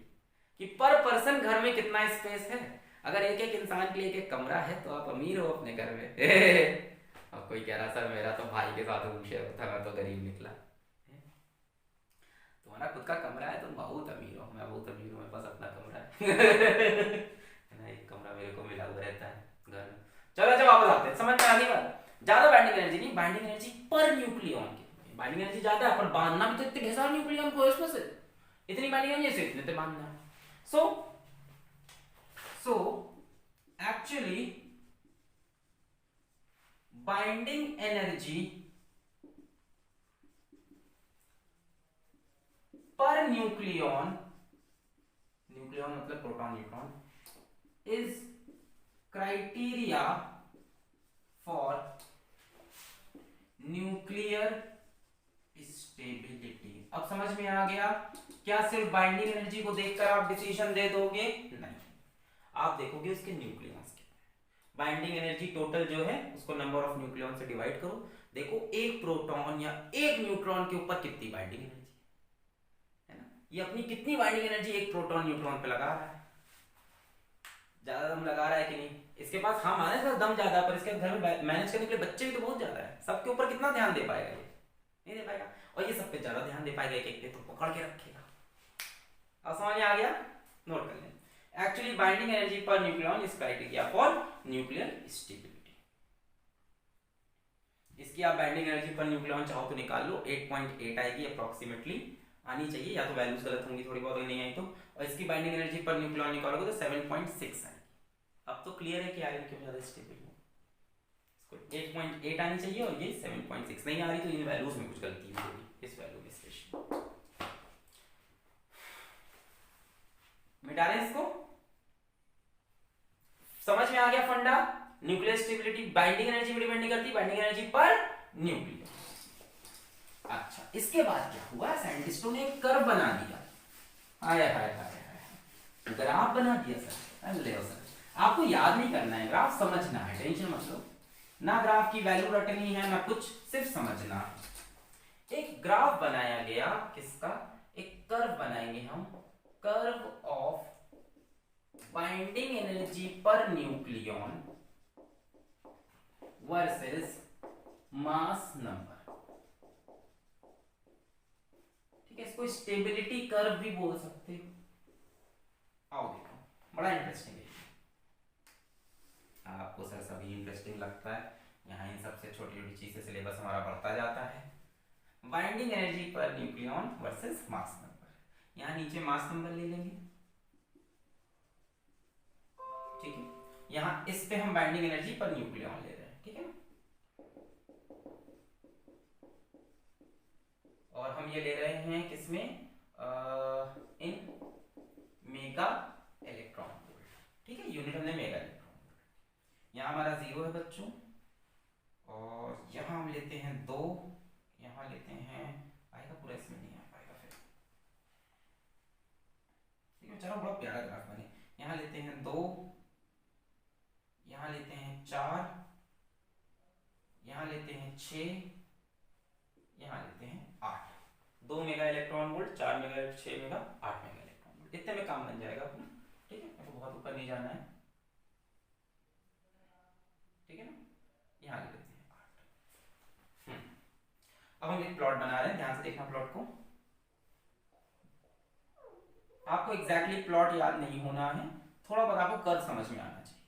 Speaker 1: कि पर पर्सन घर में कितना स्पेस है। अगर एक एक इंसान के लिए एक कमरा है तो आप अमीर हो अपने घर में। अब कोई कह रहा सर मेरा तो भाई के साथ रूम शेयर होता, मैं तो गरीब निकला। तुम्हारा खुद का कमरा है, तुम बहुत अमीर हो, मैं बहुत अमीर हूँ, मेरे पास अपना कमरा है। एक कमरा मेरे को मिला हुआ रहता है घर में। चलो अच्छा वापस आते हैं, समझ में आ गई बात। ज्यादा बाइंडिंग एनर्जी नहीं, बाइंडिंग एनर्जी पर न्यूक्लियॉन की। बाइंडिंग एनर्जी ज्यादा है, पर बांधना भी तो इतने ढेर सारे न्यूक्लियॉन को इसमें से, इतनी बाइंडिंग एनर्जी से इतने बांधना है। so actually binding energy per nucleon, nucleon मतलब proton neutron, is criteria for nuclear stability। अब समझ में आ गया? क्या सिर्फ बाइंडिंग एनर्जी को देखकर आप डिसीजन दे दोगे? नहीं, आप देखोगे उसके न्यूक्लियॉन्स के। बाइंडिंग एनर्जी टोटल जो है उसको नंबर ऑफ न्यूक्लियॉन से डिवाइड करो, देखो एक प्रोटॉन या एक न्यूट्रॉन के ऊपर कितनी बाइंडिंग एनर्जी है ना, ये अपनी कितनी बाइंडिंग एनर्जी एक प्रोटॉन न्यूट्रॉन पे लगा रहा है। ज्यादा दम लगा रहा है कि नहीं? इसके पास हाँ माने इसका दम ज्यादा, पर इसके घर में मैनेज करने के लिए बच्चे भी तो बहुत ज्यादा है, सबके ऊपर कितना ध्यान दे पाएगा? ये नहीं दे पाएगा। और ये सब पे ज्यादा ध्यान दे पाएगा, एक पे तो पकड़ के रखेगा। अब समझ में आ गया? नोट कर लें। Actually binding energy per nucleon is criteria for nuclear stability। इसकी आप बाइंडिंग एनर्जी पर न्यूक्लियॉन चाहो तो निकाल लो, 8.8 आएगी अप्रोक्सीमेटली, आनी चाहिए, या तो वैल्यूज गलत होंगी थोड़ी बहुत, नहीं आई तो। और इसकी बाइंडिंग एनर्जी पर न्यूक्लियॉन निकालोगे तो 7.6 आएगी। अब तो क्लियर है कि आयरन क्यों ज्यादा स्टेबल है। इसको 8.8 आनी चाहिए और ये 7.6 नहीं आ रही, तो इन वैल्यूज में कुछ गलती होगी, इस वैल्यू में स्पेशली। मिटा रहे इसको, समझ में आ गया फंडा? न्यूक्लियर स्टेबिलिटी बाइंडिंग एनर्जी पर डिपेंड नहीं करती, बाइंडिंग एनर्जी पर न्यूक्लियर। अच्छा, इसके बाद क्या हुआ? साइंटिस्टों ने एक कर्व बना दिया। हाय हाय हाय, ग्राफ बना दिया सर। अरे सर आपको याद नहीं करना है, ग्राफ समझना है, टेंशन मत लो ना, ग्राफ की वैल्यू रटनी है ना कुछ, सिर्फ समझना। एक ग्राफ बनाया गया, किसका? एक कर्व बनाएंगे हम, कर्व ऑफ बाइंडिंग एनर्जी पर न्यूक्लियॉन वर्सेस मास नंबर। ठीक है, इसको स्टेबिलिटी कर्व भी बोल सकते हो। आओ देखो, बड़ा इंटरेस्टिंग है। आपको सर सभी इंटरेस्टिंग लगता है, यहाँ इन सबसे छोटी छोटी चीजें सिलेबस हमारा बढ़ता जाता है। बाइंडिंग एनर्जी पर न्यूक्लियॉन वर्सेस मास नंबर। यहाँ नीचे मास नंबर ले लेंगे, ठीक है, यहाँ इस पे हम बाइंडिंग एनर्जी पर न्यूक्लियॉन ले रहे हैं, ठीक है ना। और हम ये ले रहे हैं किसमें? इन मेगा इलेक्ट्रॉन वोल्ट, ठीक है, यूनिट हमने मेगा इलेक्ट्रॉन वोल्ट। यहाँ यहाँ हमारा 0 है बच्चों, और यहाँ हम लेते हैं 2, यहाँ लेते हैं, आएगा पूरा, इसमें नहीं आ पाएगा फिर, ठीक है, चलो बड़ा प्यारा ग्राफ बने। यहाँ लेते हैं 2, यहाँ लेते हैं 4, यहाँ लेते हैं 6, यहाँ लेते हैं 8। 2 mega electron volt, 4 mega, 6 mega, 8 mega electron volt, इतने में काम बन जाएगा अपना, ठीक है, मेरे को बहुत ऊपर नहीं जाना है, ठीक है ना। यहाँ ले लेते हैं 8। अब हम एक प्लॉट बना रहे हैं, ध्यान से देखना प्लॉट को। आपको एग्जैक्टली प्लॉट याद नहीं होना है, थोड़ा बहुत आपको कर्व समझ में आना चाहिए।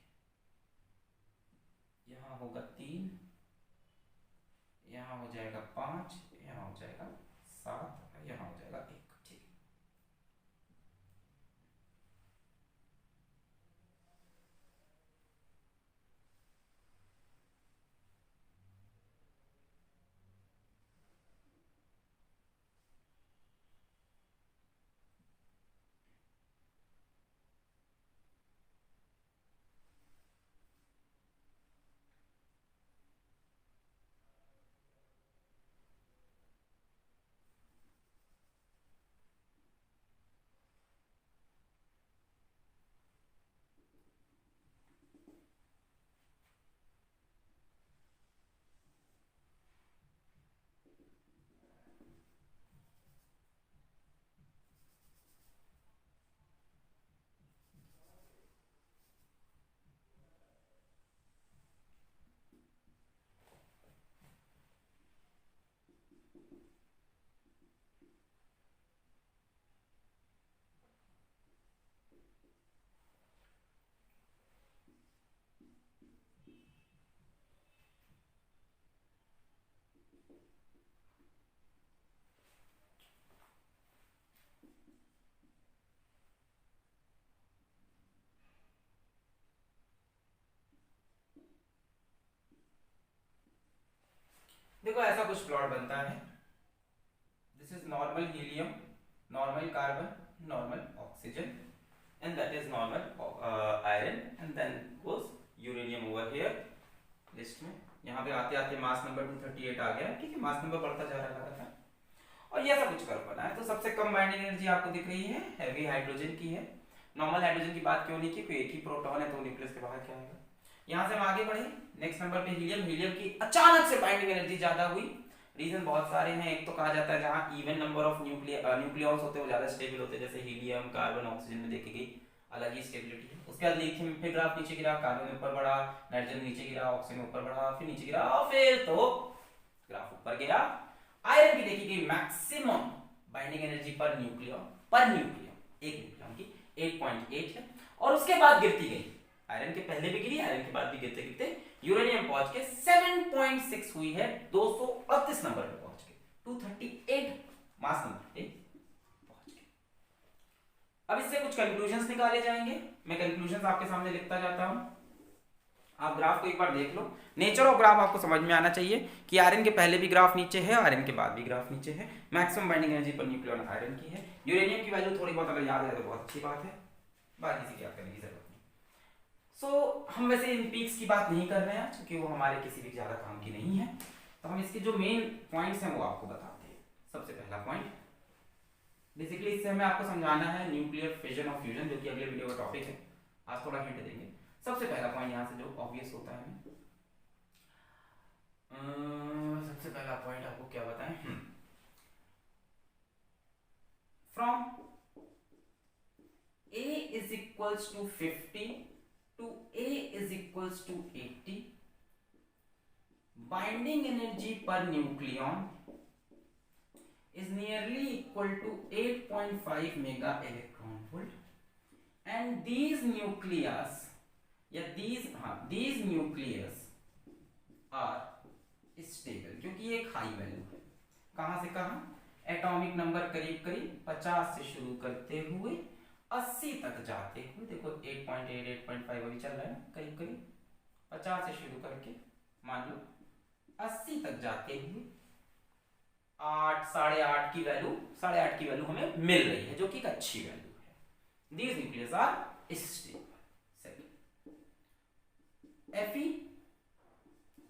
Speaker 1: यहाँ होगा 3, यहाँ हो जाएगा 5, यहाँ हो जाएगा 7, यहाँ हो जाएगा 1, ठीक है। देखो ऐसा कुछ प्लॉट बनता है, this is normal helium, normal carbon, normal oxygen, and that is normal iron, and then goes uranium over here list में। यहाँ पे आते आते मास नंबर 238 आ गया, ठीक है, मास नंबर बढ़ता जा रहा है लगातार, और ये ऐसा कुछ कर्व बना है। तो सबसे कम बाइंडिंग एनर्जी आपको दिख रही है, हैवी हाइड्रोजन की है। नॉर्मल हाइड्रोजन की बात क्यों नहीं की, कोई एक ही प्रोटॉन है तो न्यूक्लियस के बाहर क्या आएगा। यहाँ से हम आगे बढ़े, नेक्स्ट नंबर पे हीलियम। हीलियम की अचानक से बाइंडिंग एनर्जी ज्यादा हुई, रीजन बहुत सारे हैं। एक तो कहा जाता है जहाँ इवन नंबर ऑफ न्यूक्लियॉन्स होते हैं वो ज्यादा स्टेबल होते हैं, जैसे हीलियम, कार्बन, ऑक्सीजन में देखी गई अलग ही स्टेबिलिटी है। उसके बाद लिथियम फिर ग्राफ नीचे गिरा, कार्बन ऊपर बढ़ा, नाइट्रोजन नीचे गिरा, ऑक्सीजन ऊपर बढ़ा, फिर नीचे गिरा, और फिर तो ग्राफ ऊपर गया। आयरन की देखी गई maximum binding energy per nucleon, एक न्यूक्लियन की 8.8 है, और उसके बाद गिरती गई। आयरन के पहले भी गिरी, आयरन के बाद भी गिरते गिरते यूरेनियम पहुंच के 7.6 हुई है, 238 नंबर पे पहुंच के 238 मास नंबर पे पहुंच के। अब इससे कुछ कंक्लूजन्स निकाले जाएंगे, मैं कंक्लूजन्स आपके सामने लिखता जाता हूं, आप ग्राफ को एक बार देख लो। नेचर ऑफ ग्राफ आपको समझ में आना चाहिए कि आयरन के पहले भी ग्राफ नीचे है, आयरन के बाद भी ग्राफ नीचे है। Maximum binding energy per nucleon iron की है। यूरेनियम की वैल्यू थोड़ी बहुत अगर याद है तो बहुत अच्छी बात है, बाकी से क्या करने की जरूरत नहीं। सो हम वैसे इन पीक्स की बात नहीं कर रहे हैं क्योंकि वो हमारे किसी भी ज्यादा काम की नहीं है, तो हम इसके जो मेन पॉइंट्स हैं वो आपको बताते हैं। सबसे पहला पॉइंट, बेसिकली इससे हमें आपको समझाना है न्यूक्लियर फिजन और फ्यूजन, जो कि अगले वीडियो का टॉपिक है, आज थोड़ा हिंट देंगे। सबसे पहला पॉइंट यहाँ से जो ऑब्वियस होता है, सबसे पहला पॉइंट आपको क्या बताएं, from A is equals to 50 to A is equals to 80, binding energy per nucleon is nearly equal to 8.5 mega electron volt, and these nucleus these nucleus are stable, क्योंकि ये एक हाई वैल्यू है। कहां से कहां, एटॉमिक नंबर करीब करीब 50 से शुरू करते हुए 80 तक जाते हुए, देखो 8.8 8.5 अभी चल रहा है ना, करीब करीब 50 से शुरू करके मान लो 80 तक जाते हुए 8 8.5 की वैल्यू हमें मिल रही है, जो कि एक अच्छी वैल्यू है। These nucleus are stable। Fe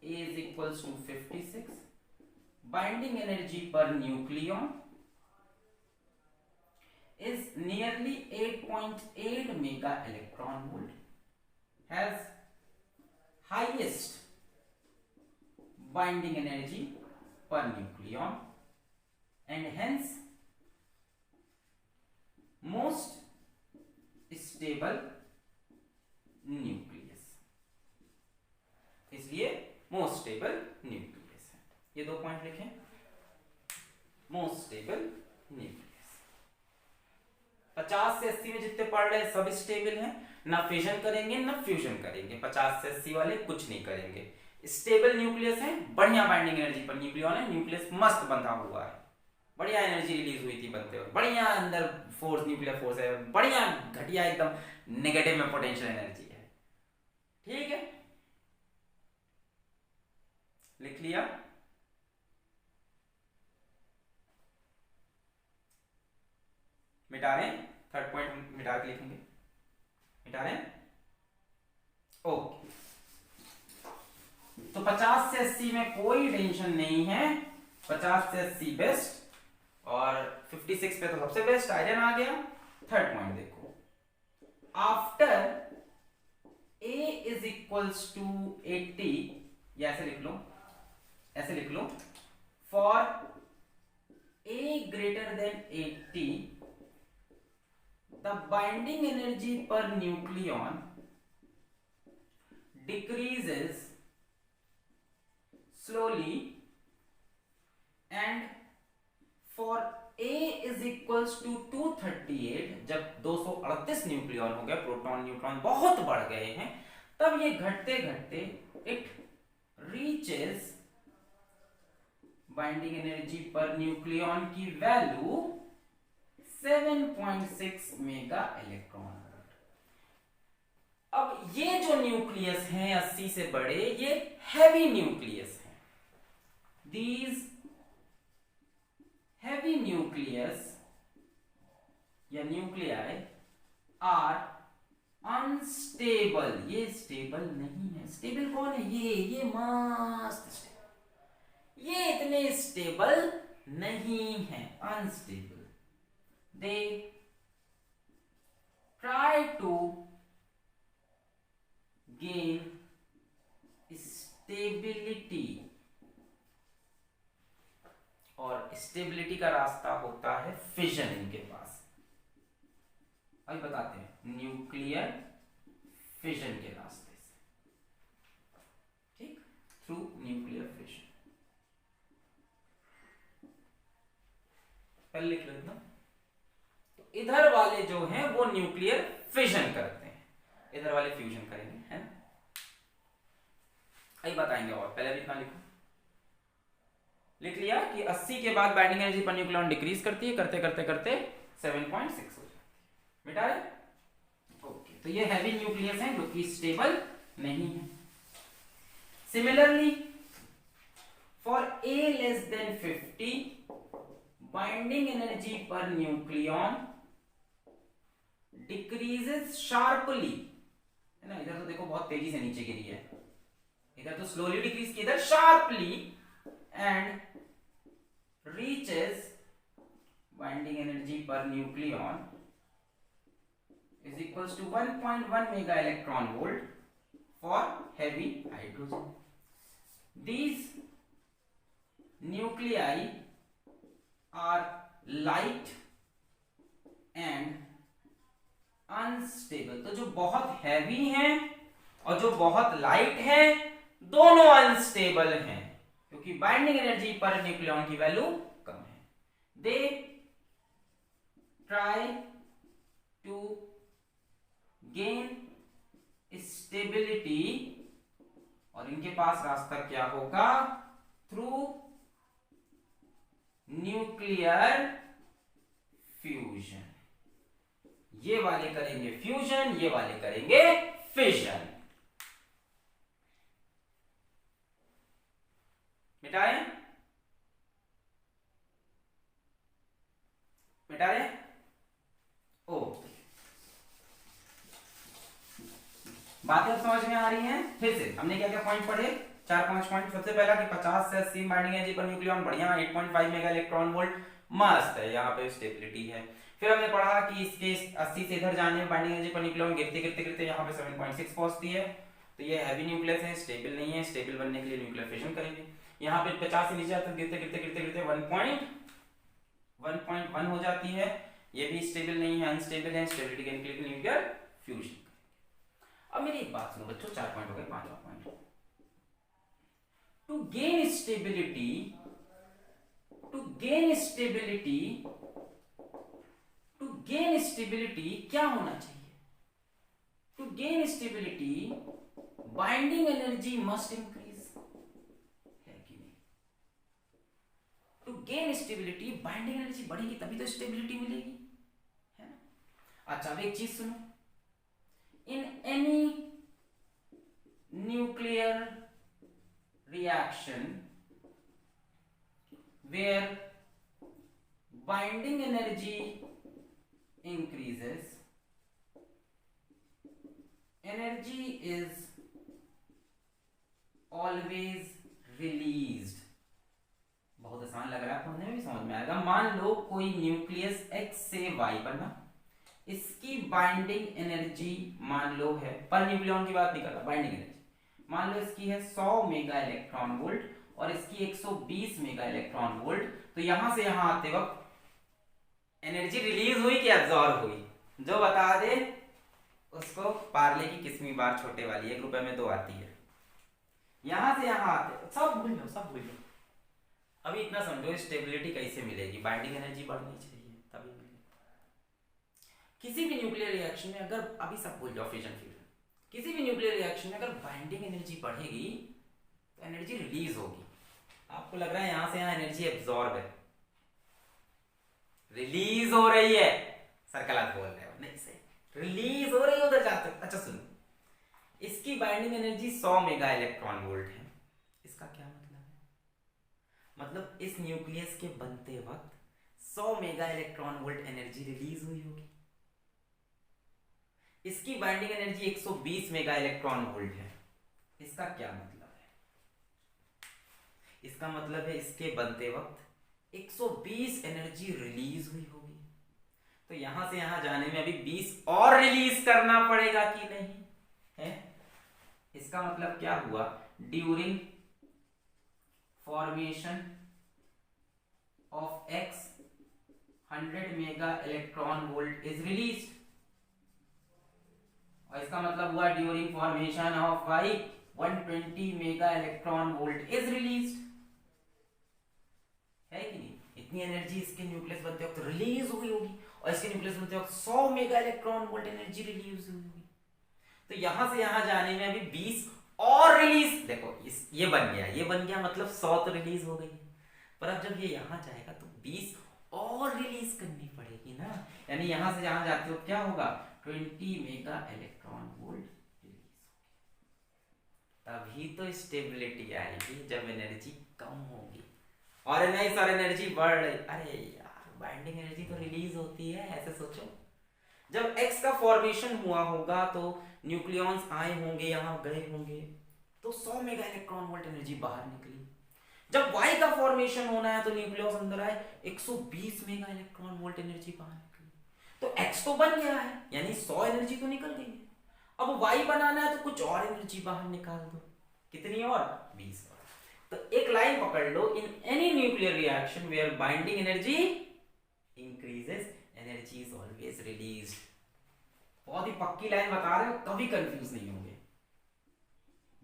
Speaker 1: is equals to 56. Binding energy per nucleon is nearly 8.8 mega electron volt. Has highest binding energy per nucleon and hence most stable nucleus, इसलिए मोस्ट स्टेबल न्यूक्लियस है। ये दो point लिखें, most stable nucleus. 50 से 80 में जितने पढ़ रहे सब स्टेबल हैं, ना फिजन करेंगे ना फ्यूजन करेंगे। 50 से 80 वाले कुछ नहीं करेंगे, स्टेबल न्यूक्लियस है, बढ़िया बाइंडिंग एनर्जी पर न्यूक्लियन है, न्यूक्लियस मस्त बंधा हुआ है, बढ़िया एनर्जी रिलीज हुई थी बनते हुए, बढ़िया अंदर फोर्स न्यूक्लियर फोर्स है, बढ़िया घटिया एकदम नेगेटिव में पोटेंशियल एनर्जी है। ठीक है, लिख लिया। मिटा रहे हैं, थर्ड पॉइंट मिटा के लिखेंगे, मिटा रहे हैं। ओके, तो 50 से 80 में कोई टेंशन नहीं है, 50 से 80 बेस्ट, और 56 पे तो सबसे बेस्ट आयरन आ गया। थर्ड पॉइंट देखो, after A is equals to 80, या ऐसे लिख लो, ऐसे लिख लो, for A greater than 80 the binding energy per nucleon decreases slowly and for A is equals to 238, जब 238 न्यूक्लियन हो गया, प्रोटॉन न्यूट्रॉन बहुत बढ़ गए हैं, तब ये घटते घटते it reaches binding energy per nucleon की वैल्यू 7.6 मेगा इलेक्ट्रॉन वोल्ट। अब ये जो न्यूक्लियस हैं 80 से बड़े, ये हैवी न्यूक्लियस हैं। दीज heavy nucleus या न्यूक्लियाई आर अनस्टेबल, ये स्टेबल नहीं है। स्टेबल कौन है? ये मस्त स्टेबल, ये इतने स्टेबल नहीं है, unstable. They try to gain stability, और स्टेबिलिटी का रास्ता होता है फिजन इनके पास। अभी बताते हैं, न्यूक्लियर फिजन के रास्ते से, ठीक, थ्रू न्यूक्लियर फिजन। पहले लिख लो एकदम। तो इधर वाले जो हैं वो न्यूक्लियर फिजन करते हैं, इधर वाले फ्यूजन करेंगे, है ना? अभी बताएंगे, और पहले भी इतना लिखो। लिख लिया कि 80 के बाद binding energy per nucleon decrease करती है, करते करते करते 7.6 हो जाती है। मिटा है? ओके, तो ये हैवी न्यूक्लियस हैं जो कि स्टेबल नहीं है। Similarly for A less than 50 binding energy per nucleon decreases sharply, है ना? इधर तो देखो बहुत तेजी से नीचे गिरी है, इधर तो स्लोली डिक्रीज की, इधर sharply, and reaches binding energy per nucleon is equals to 1.1 mega electron volt for heavy hydrogen. These nuclei are light and unstable. तो जो बहुत हैवी हैं और जो बहुत लाइट हैं, दोनों अनस्टेबल हैं, क्योंकि बाइंडिंग एनर्जी पर न्यूक्लियन की वैल्यू कम है। They try to gain stability, और इनके पास रास्ता क्या होगा? Through nuclear fusion. ये वाले करेंगे फ्यूजन, ये वाले करेंगे फिजन। मिटाए? मिटा रहे? ओ, बातें अब समझ में आ रही हैं? फिर से हमने क्या क्या पॉइंट पढ़े, 4-5 पॉइंट। सबसे पहला कि 50 से 80 बाइंडिंग एनर्जी पर न्यूक्लियॉन, बढ़िया, 8.5 मेगा इलेक्ट्रॉन वोल्ट, मस्त है, यहाँ पे स्टेबिलिटी है। फिर हमने पढ़ा कि इसके 80 से इधर जाने में बाइंडिंग एनर्जी पर न्यूक्लियॉन गिरते गिरते गिरते यहाँ पे 7.6 पहुंचती है, तो ये हैवी न्यूक्लियस है, स्टेबल नहीं है। स्टेबल बनने के लिए न्यूक्लियर फिशन करेंगे। यहाँ पे 50 से नीचे तक गिरते गिरते गिरते गिरते 1.1 हो जाती है, ये भी स्टेबल नहीं है, अनस्टेबल है। स्टेबिलिटी के लिए न्यूक्लियर फ्यूजन। अब मेरी एक बात सुनो बच्चों, 4 पॉइंट हो गए, 5वां पॉइंट, टू गेन स्टेबिलिटी, क्या होना चाहिए? To gain stability binding energy must increase, है कि नहीं? To gain stability binding energy बढ़ेगी तभी तो स्टेबिलिटी मिलेगी, है ना? अच्छा, अब एक चीज सुनो, इन any nuclear reaction where binding energy increases, energy is always released। बहुत आसान लग रहा है, पढ़ने में भी समझ में आएगा। मान लो कोई न्यूक्लियस X से Y बना, इसकी बाइंडिंग एनर्जी मान लो है, पर न्यूक्लियॉन की बात नहीं कर रहा, बाइंडिंग एनर्जी मान लो इसकी है 100 मेगा इलेक्ट्रॉन वोल्ट और इसकी 120 मेगा इलेक्ट्रॉन वोल्ट। तो यहां से यहां आते वक्त एनर्जी रिलीज हुई कि एब्जॉर्ब हुई? जो बता दे उसको पार्ले की किस्मी बार छोटे वाली 1 रुपए में 2 आती है। यहां से यहां आते, सब भूल लो, सब भूल लो। अभी इतना समझो, स्टेबिलिटी कैसे मिलेगी? बाइंडिंग एनर्जी बढ़नी चाहिए तभी मिलेगी। किसी भी न्यूक्लियर रिएक्शन में अगर, अभी सब भूल जाओ, फिजन फ्यूजन, किसी भी न्यूक्लियर रिएक्शन में अगर बाइंडिंग एनर्जी बढ़ेगी तो एनर्जी रिलीज होगी। आपको लग रहा है यहां से यहां एनर्जी एब्जॉर्ब है, रिलीज हो रही है, सर्कलात बोल रहे हो, नहीं सही, रिलीज हो रही है उधर जाते। अच्छा सुनो, इसकी binding energy 100 mega electron volt है। इसका क्या मतलब है? मतलब इस न्यूक्लियस के बनते वक्त 100 mega electron volt energy release हुई होगी। इसकी binding energy 120 mega electron volt है। इसका क्या मतलब है? इसका मतलब है इसके बनते वक्त 120 एनर्जी रिलीज हुई होगी। तो यहां से यहां जाने में अभी 20 और रिलीज करना पड़ेगा कि नहीं है? इसका मतलब क्या हुआ? During formation of X 100 mega electron volt is released, और इसका मतलब हुआ during formation of Y 120 mega electron volt is released, है कि नहीं? इतनी एनर्जी इसके न्यूक्लियस बनते वक्त रिलीज हुई होगी और इसके न्यूक्लियस बनते वक्त 100 mega electron volt energy release हुई होगी। तो यहां से यहां जाने में अभी 20 और रिलीज, देखो ये बन गया मतलब 100 तो रिलीज हो गई, पर अब जब ये यहां जाएगा तो 20 और रिलीज करनी पड़ेगी ना। यानी यहां से यहां जाते हो क्या होगा? 20 मेगा इलेक्ट्रॉन वोल्ट रिलीज होगी। तभी तो स्टेबिलिटी आएगी जब एनर्जी कम होगी। और नहीं सर एनर्जी बढ़ रही, अरे यार बाइंडिंग एनर्जी तो रिलीज होती है, ऐसे सोचो। जब X का फॉर्मेशन हुआ होगा तो न्यूक्लियॉन्स आए होंगे, यहां गए होंगे, तो 100 मेगा इलेक्ट्रॉन वोल्ट एनर्जी बाहर निकली। जब Y का फॉर्मेशन होना है तो न्यूक्लियस अंदर आए, 120 मेगा इलेक्ट्रॉन वोल्ट एनर्जी बाहर निकली। तो X तो बन गया है, यानी 100 एनर्जी तो निकल गई है। अब Y बनाना है तो कुछ और एनर्जी बाहर निकाल दो, कितनी और? 20 और। तो एक लाइन पकड़ लो, in any nuclear reaction where binding energy increases energy is always released. बहुत ही पक्की लाइन बता रहे हो, कभी कंफ्यूज नहीं होंगे।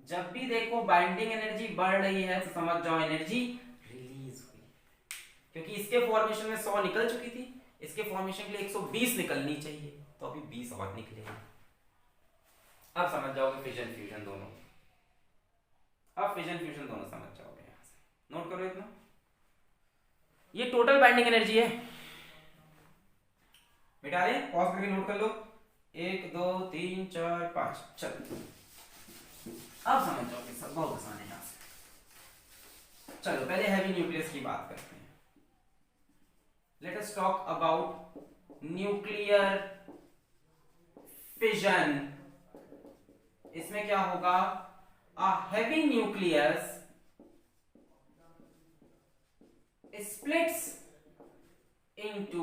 Speaker 1: जब भी देखो बाइंडिंग एनर्जी बढ़ रही है तो समझ जाओ एनर्जी रिलीज हुई, क्योंकि इसके फॉर्मेशन में 100 निकल चुकी थी, इसके फॉर्मेशन के लिए 120 निकलनी चाहिए, तो अभी 20 और निकलेगी। अब समझ जाओगे फिजन फ्यूजन दोनों, अब फिजन फ्यूजन दोनों समझ जाओगे। यहां से नोट करो इतना, ये टोटल बाइंडिंग एनर्जी है, मिटा रहे हैं, पॉज करके नोट कर लो। 1 2 3 4 5, चलो अब समझ जाओगे, सब बहुत आसान है। यहां से चलो पहले हैवी न्यूक्लियस की बात करते हैं। Let us talk about nuclear fission इसमें क्या होगा, a heavy nucleus splits into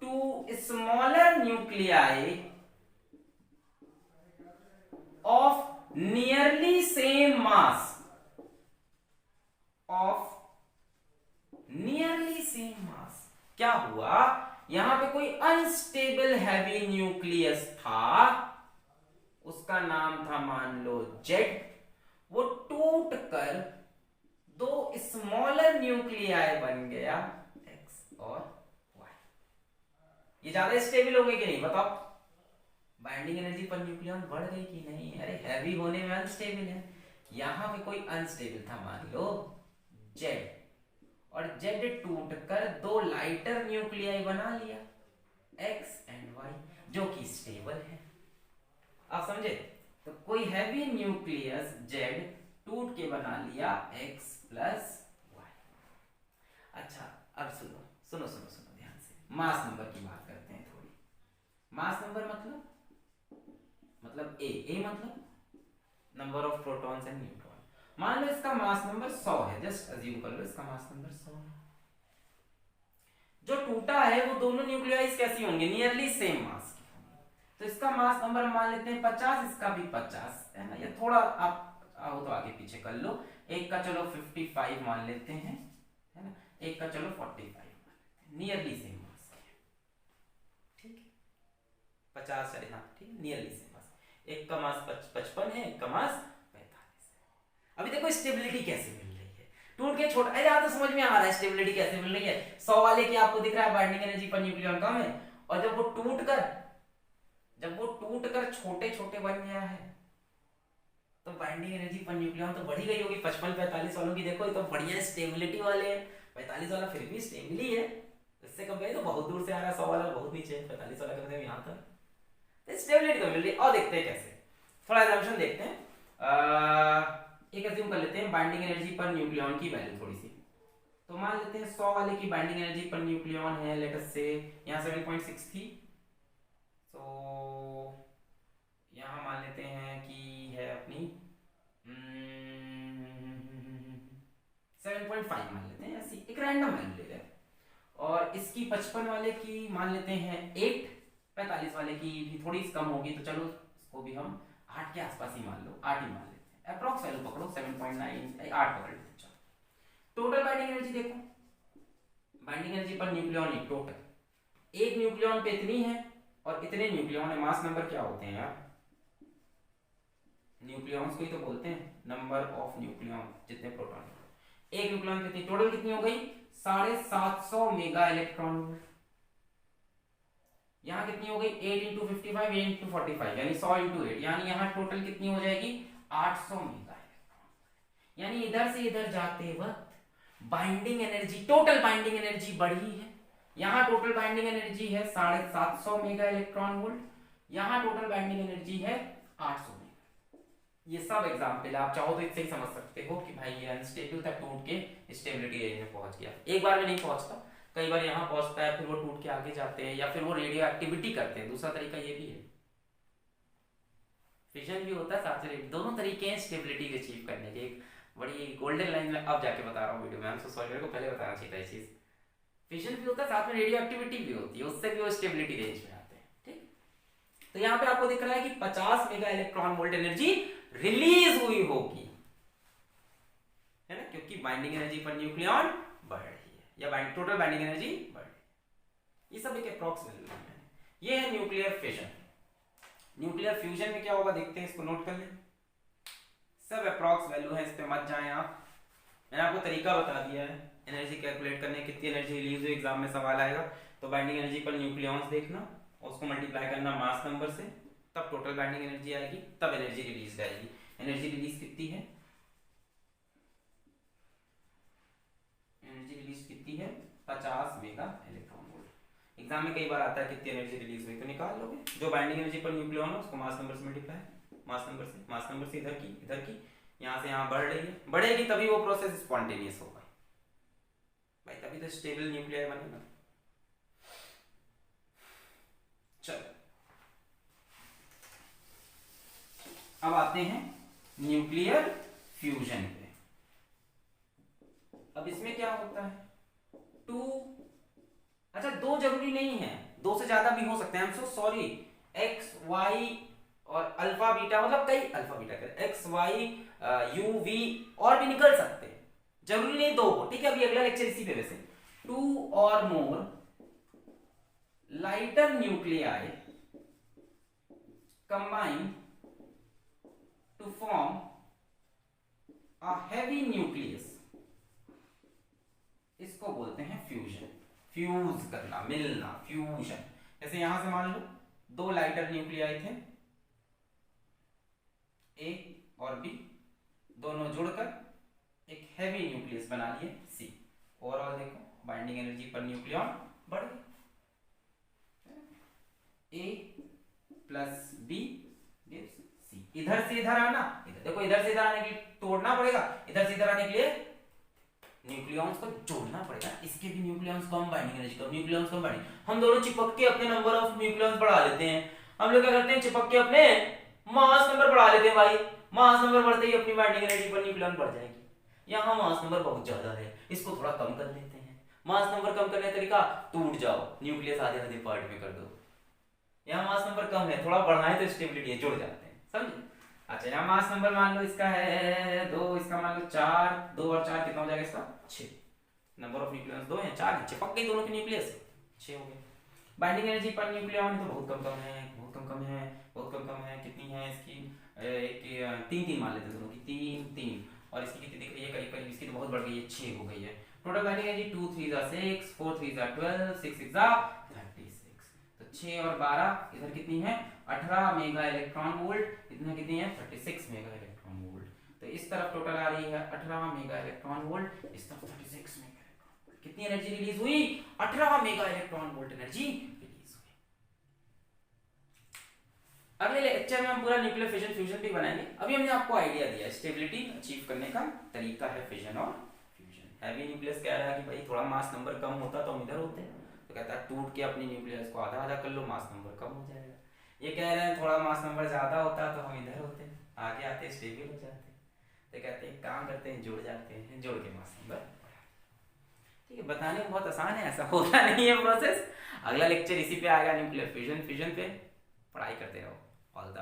Speaker 1: two smaller nuclei of nearly same mass, क्या हुआ, यहां पे कोई अनस्टेबल हैवी न्यूक्लियस था, उसका नाम था मान लो जेड, वो टूट कर दो स्मॉलर न्यूक्लियाई बन गया एक्स और वाई। ये ज्यादा स्टेबल हो गए कि नहीं बताओ, बाइंडिंग एनर्जी पर न्यूक्लियन बढ़ गई कि नहीं, अरे हैवी होने में अनस्टेबल है, यहां पे कोई अनस्टेबल था मान लो जेड, और जेड टूट कर दो लाइटर न्यूक्लियाई बना लिया एक्स एंड वाई, जो कि स्टेबल है। आप समझे, तो कोई हैवी न्यूक्लियस जेड टूट के बना लिया एक्स प्लस वाई। अच्छा अब सुनो सुनो सुनो सुनो ध्यान से, मास नंबर की बात करते हैं थोड़ी। मास नंबर मतलब ए मतलब number of protons and neutron. मान लो इसका मास नंबर 100 है, जस्ट अज्यूम कर लो इसका मास नंबर 100 है। जो टूटा है वो दोनों न्यूक्लियाइज कैसी होंगे, नियरली सेम मास की होंगी, तो इसका मास नंबर मान लेते हैं 50, इसका भी 50 है ना, या थोड़ा आप आओ तो आगे पीछे कर लो, एक का चलो 55 मान लेते हैं, है ना, एक का चलो 45 मान लेते हैं, नियरली सेम मास की, ठीक है 50 है, हाँ ठीक है, नियरली सेम मास, एक का मास 55 है, एक का मास 45 है। अभी देखो स्टेबिलिटी कैसे मिल रही है, टूट के छोटा, अरे यहाँ तो समझ में आ रहा है स्टेबिलिटी कैसे मिल रही है, 100 वाले की आपको दिख रहा है बाइंडिंग एनर्जी पर न्यूक्लियन कम है, और जब वो टूट कर छोटे छोटे बन गया है, तो बाइंडिंग एनर्जी पर न्यूक्लियन तो बढ़ी गई होगी। 55-45 वालों की देखो, ये तो बढ़िया स्टेबिलिटी वाले हैं, 45 वाला फिर भी स्टेबल ही है, इससे कंपेयर तो बहुत दूर से आ रहा है, 100 वाला बहुत नीचे है, 45 वाला कम से कम यहाँ तक, तो स्टेबिलिटी तो मिल रही है। और देखते हैं कैसे, थोड़ा एग्जाम्पल देखते हैं, एक अज्यूम कर लेते हैं बाइंडिंग एनर्जी पर न्यूक्लियन की वैल्यू थोड़ी सी, तो मान लेते हैं 100 वाले की बाइंडिंग एनर्जी पर न्यूक्लियन है लेट अस से यहाँ 7.6 थी, तो यहाँ मान लेते हैं कि है अपनी 7.5 मान लेते हैं, ऐसी एक रैंडम वैल्यू ले रहे हैं, और इसकी 55 वाले की मान लेते हैं 8, 45 वाले की भी थोड़ी कम होगी, तो चलो इसको भी हम 8 के आसपास ही मान लो, 8 ही मान लेते हैं, अप्रॉक्स वैल्यू पकड़ो 7.9, 8 पकड़ लेते हैं। टोटल बाइंडिंग एनर्जी देखो, binding energy per nucleon total एक न्यूक्लियन पे इतनी है और इतने न्यूक्लियन है, मास नंबर क्या होते हैं यार, न्यूक्लियॉन्स को ही तो बोलते हैं, नंबर ऑफ न्यूक्लियन जितने प्रोटॉन, एक न्यूक्लियन कितनी टोटल कितनी हो गई 750 मेगा इलेक्ट्रॉन वोल्ट, यहाँ कितनी हो गई 8 इंटू 55 8 इंटू 45 यानी 100 इंटू 8, यानी यहाँ टोटल कितनी हो जाएगी 800 मेगा इलेक्ट्रॉन, यानी इधर से इधर जाते वक्त binding energy, total binding energy बढ़ी है, यहाँ टोटल बाइंडिंग एनर्जी है 750 मेगा इलेक्ट्रॉन वोल्ट, यहाँ टोटल बाइंडिंग एनर्जी है 800 मेगा। ये सब एग्जाम्पल आप चाहो तो इससे ही समझ सकते हो कि भाई ये अनस्टेबल था, टूट के स्टेबिलिटी रेंज में पहुंच गया, एक बार में नहीं पहुंचता, कई बार यहाँ पहुंचता है, फिर वो टूट के आगे जाते हैं, या फिर वो रेडियो एक्टिविटी करते हैं, दूसरा तरीका ये भी है, फिजन भी होता है साथ में, दोनों तरीके हैं स्टेबिलिटी अचीव करने के, एक बड़ी गोल्डन लाइन में अब जाके बता रहा हूँ वीडियो में, हम सॉरी मेरे को पहले बताना चाहिए था ये चीज, फिजन भी होता है साथ में रेडियो एक्टिविटी भी होती है, उससे भी वो स्टेबिलिटी रेंज में आते हैं, ठीक। तो यहाँ पे आपको दिख रहा है कि 50 mega electron volt energy release हुई होगी, है ना, क्योंकि बाइंडिंग एनर्जी पर न्यूक्लियन बढ़ रही है, या टोटल बाइंडिंग एनर्जी बढ़ रही है, ये सब एक अप्रॉक्स वैल्यू है। ये है न्यूक्लियर फिजन। न्यूक्लियर फ्यूजन में क्या होगा देखते हैं, इसको नोट कर लें, सब अप्रॉक्स वैल्यू है, इस पे मत जाएं आप, मैंने आपको तरीका बता दिया है एनर्जी कैलकुलेट करने, कितनी एनर्जी रिलीज हुई, एग्जाम में सवाल आएगा, तो बाइंडिंग एनर्जी पर न्यूक्लियॉन्स देखना, उसको मल्टीप्लाई करना मास नंबर से, तब टोटल बाइंडिंग एनर्जी आएगी, तब एनर्जी रिलीज आएगी। एनर्जी रिलीज कितनी है, एनर्जी रिलीज कितनी है 50 मेगा इलेक्ट्रॉन वोल्ट। एग्जाम में कई बार आता है कितनी एनर्जी रिलीज हुई, तो निकाल लोगे, जो बाइंडिंग एनर्जी पर न्यूक्लियॉन है उसको मास नंबर से मल्टीप्लाई, मास नंबर से इधर की यहाँ से यहाँ बढ़ रही है, बढ़ेगी तभी वो प्रोसेस स्पॉन्टेनियस होगा भाई, तभी तो स्टेबल न्यूक्लियर बनेगा। चलो अब आते हैं न्यूक्लियर फ्यूजन पे। अब इसमें क्या होता है, टू, अच्छा दो जरूरी नहीं है, दो से ज्यादा भी हो सकते हैं, I am so sorry, X Y और अल्फा बीटा, मतलब कई अल्फा बीटा कर एक्स वाई यू वी और भी निकल सकते हैं, जरूरी नहीं दो हो, ठीक है। अभी अगला लेक्चर इसी पे वैसे, टू और more lighter nuclei combine to form a heavy nucleus, इसको बोलते हैं फ्यूजन। फ्यूज करना, मिलना, फ्यूजन। जैसे यहां से मान लो दो लाइटर न्यूक्लियाई थे, ए और बी, दोनों जुड़कर एक हैवी न्यूक्लियस बना लिए सी। ओवरऑल देखो बाइंडिंग एनर्जी पर न्यूक्लियॉन बढ़ गई, ए प्लस बी गिव्स सी। इधर से इधर आना, इधर देखो, इधर से इधर आने के लिए तोड़ना पड़ेगा, इधर से इधर आने के लिए न्यूक्लियॉन्स को जोड़ना पड़ेगा। इसके भी न्यूक्लियॉन्स को हम बाइंडिंग एनर्जी कम, न्यूक्लियॉन्स को बाइंडिंग, हम दोनों चिपक के अपने नंबर ऑफ न्यूक्लियॉन्स बढ़ा लेते हैं। हम लोग क्या करते हैं, चिपक के अपने मास नंबर बढ़ा लेते हैं भाई। मास नंबर बढ़ते ही अपनी बाइंडिंग एनर्जी पर न्यूक्लियॉन बढ़ जाएगी। यहाँ मास नंबर बहुत ज्यादा है, इसको थोड़ा कम कर लेते हैं। मास नंबर कम करने का तरीका, टूट जाओ, न्यूक्लियस आधे आधे पार्ट में कर दो। यहाँ मास नंबर कम है, थोड़ा बढ़ाएं तो स्टेबिलिटी है, जुड़ जाते हैं, समझे। अच्छा यहाँ मास नंबर मान लो इसका है 2, इसका मान लो 4, 2 और 4 कितना हो जाएगा इसका 6। नंबर ऑफ न्यूक्लियस 2 है, 4 है, चिपक गई दोनों की न्यूक्लियस, 6 हो गए। बाइंडिंग एनर्जी पर न्यूक्लियॉन तो बहुत कम कम है, बहुत कम कम है, बहुत कम कम है। कितनी है इसकी, एक 3 मान लेते हैं दोनों की, 3 और इसकी कितनी दिख रही है, करीब करीब इसकी तो बहुत बढ़ गई है, 6 हो गई है। Total binding energy 2 3 6, 4 3 12, 6 6 36। तो 6 और 12 इधर कितनी है 18 मेगा इलेक्ट्रॉन वोल्ट, इतना कितनी है 36 मेगा इलेक्ट्रॉन वोल्ट। तो इस तरफ टोटल आ रही है 18 मेगा इलेक्ट्रॉन वोल्ट, इस तरफ 36 मेगा इलेक्ट्रॉन वोल्ट। कितनी एनर्जी रिलीज हुई, 18 mega electron volt energy release हुई। अगले लेक्चर में हम पूरा न्यूक्लियर फिजन फ्यूजन भी बनाएंगे। अभी हमने आपको आइडिया दिया स्टेबिलिटी अचीव करने का तरीका है फिजन और फ्यूजन। हैवी न्यूक्लियस कह रहा है कि भाई थोड़ा मास नंबर कम होता तो हम इधर होते हैं, तो कहता है टूट के अपनी न्यूक्लियस को आधा आधा कर लो, मास नंबर कम हो जाएगा। ये कह रहे हैं थोड़ा मास नंबर ज्यादा होता तो हम इधर होते, आगे आते स्टेबल हो जाते। तो कहते हैं काम करते हैं, जुड़ जाते हैं, जुड़ के मास नंबर। ठीक है, बताने में बहुत आसान है, ऐसा होता नहीं है प्रोसेस। अगला लेक्चर इसी पे आएगा, न्यूक्लियर फिजन पे। पढ़ाई करते रहो। All the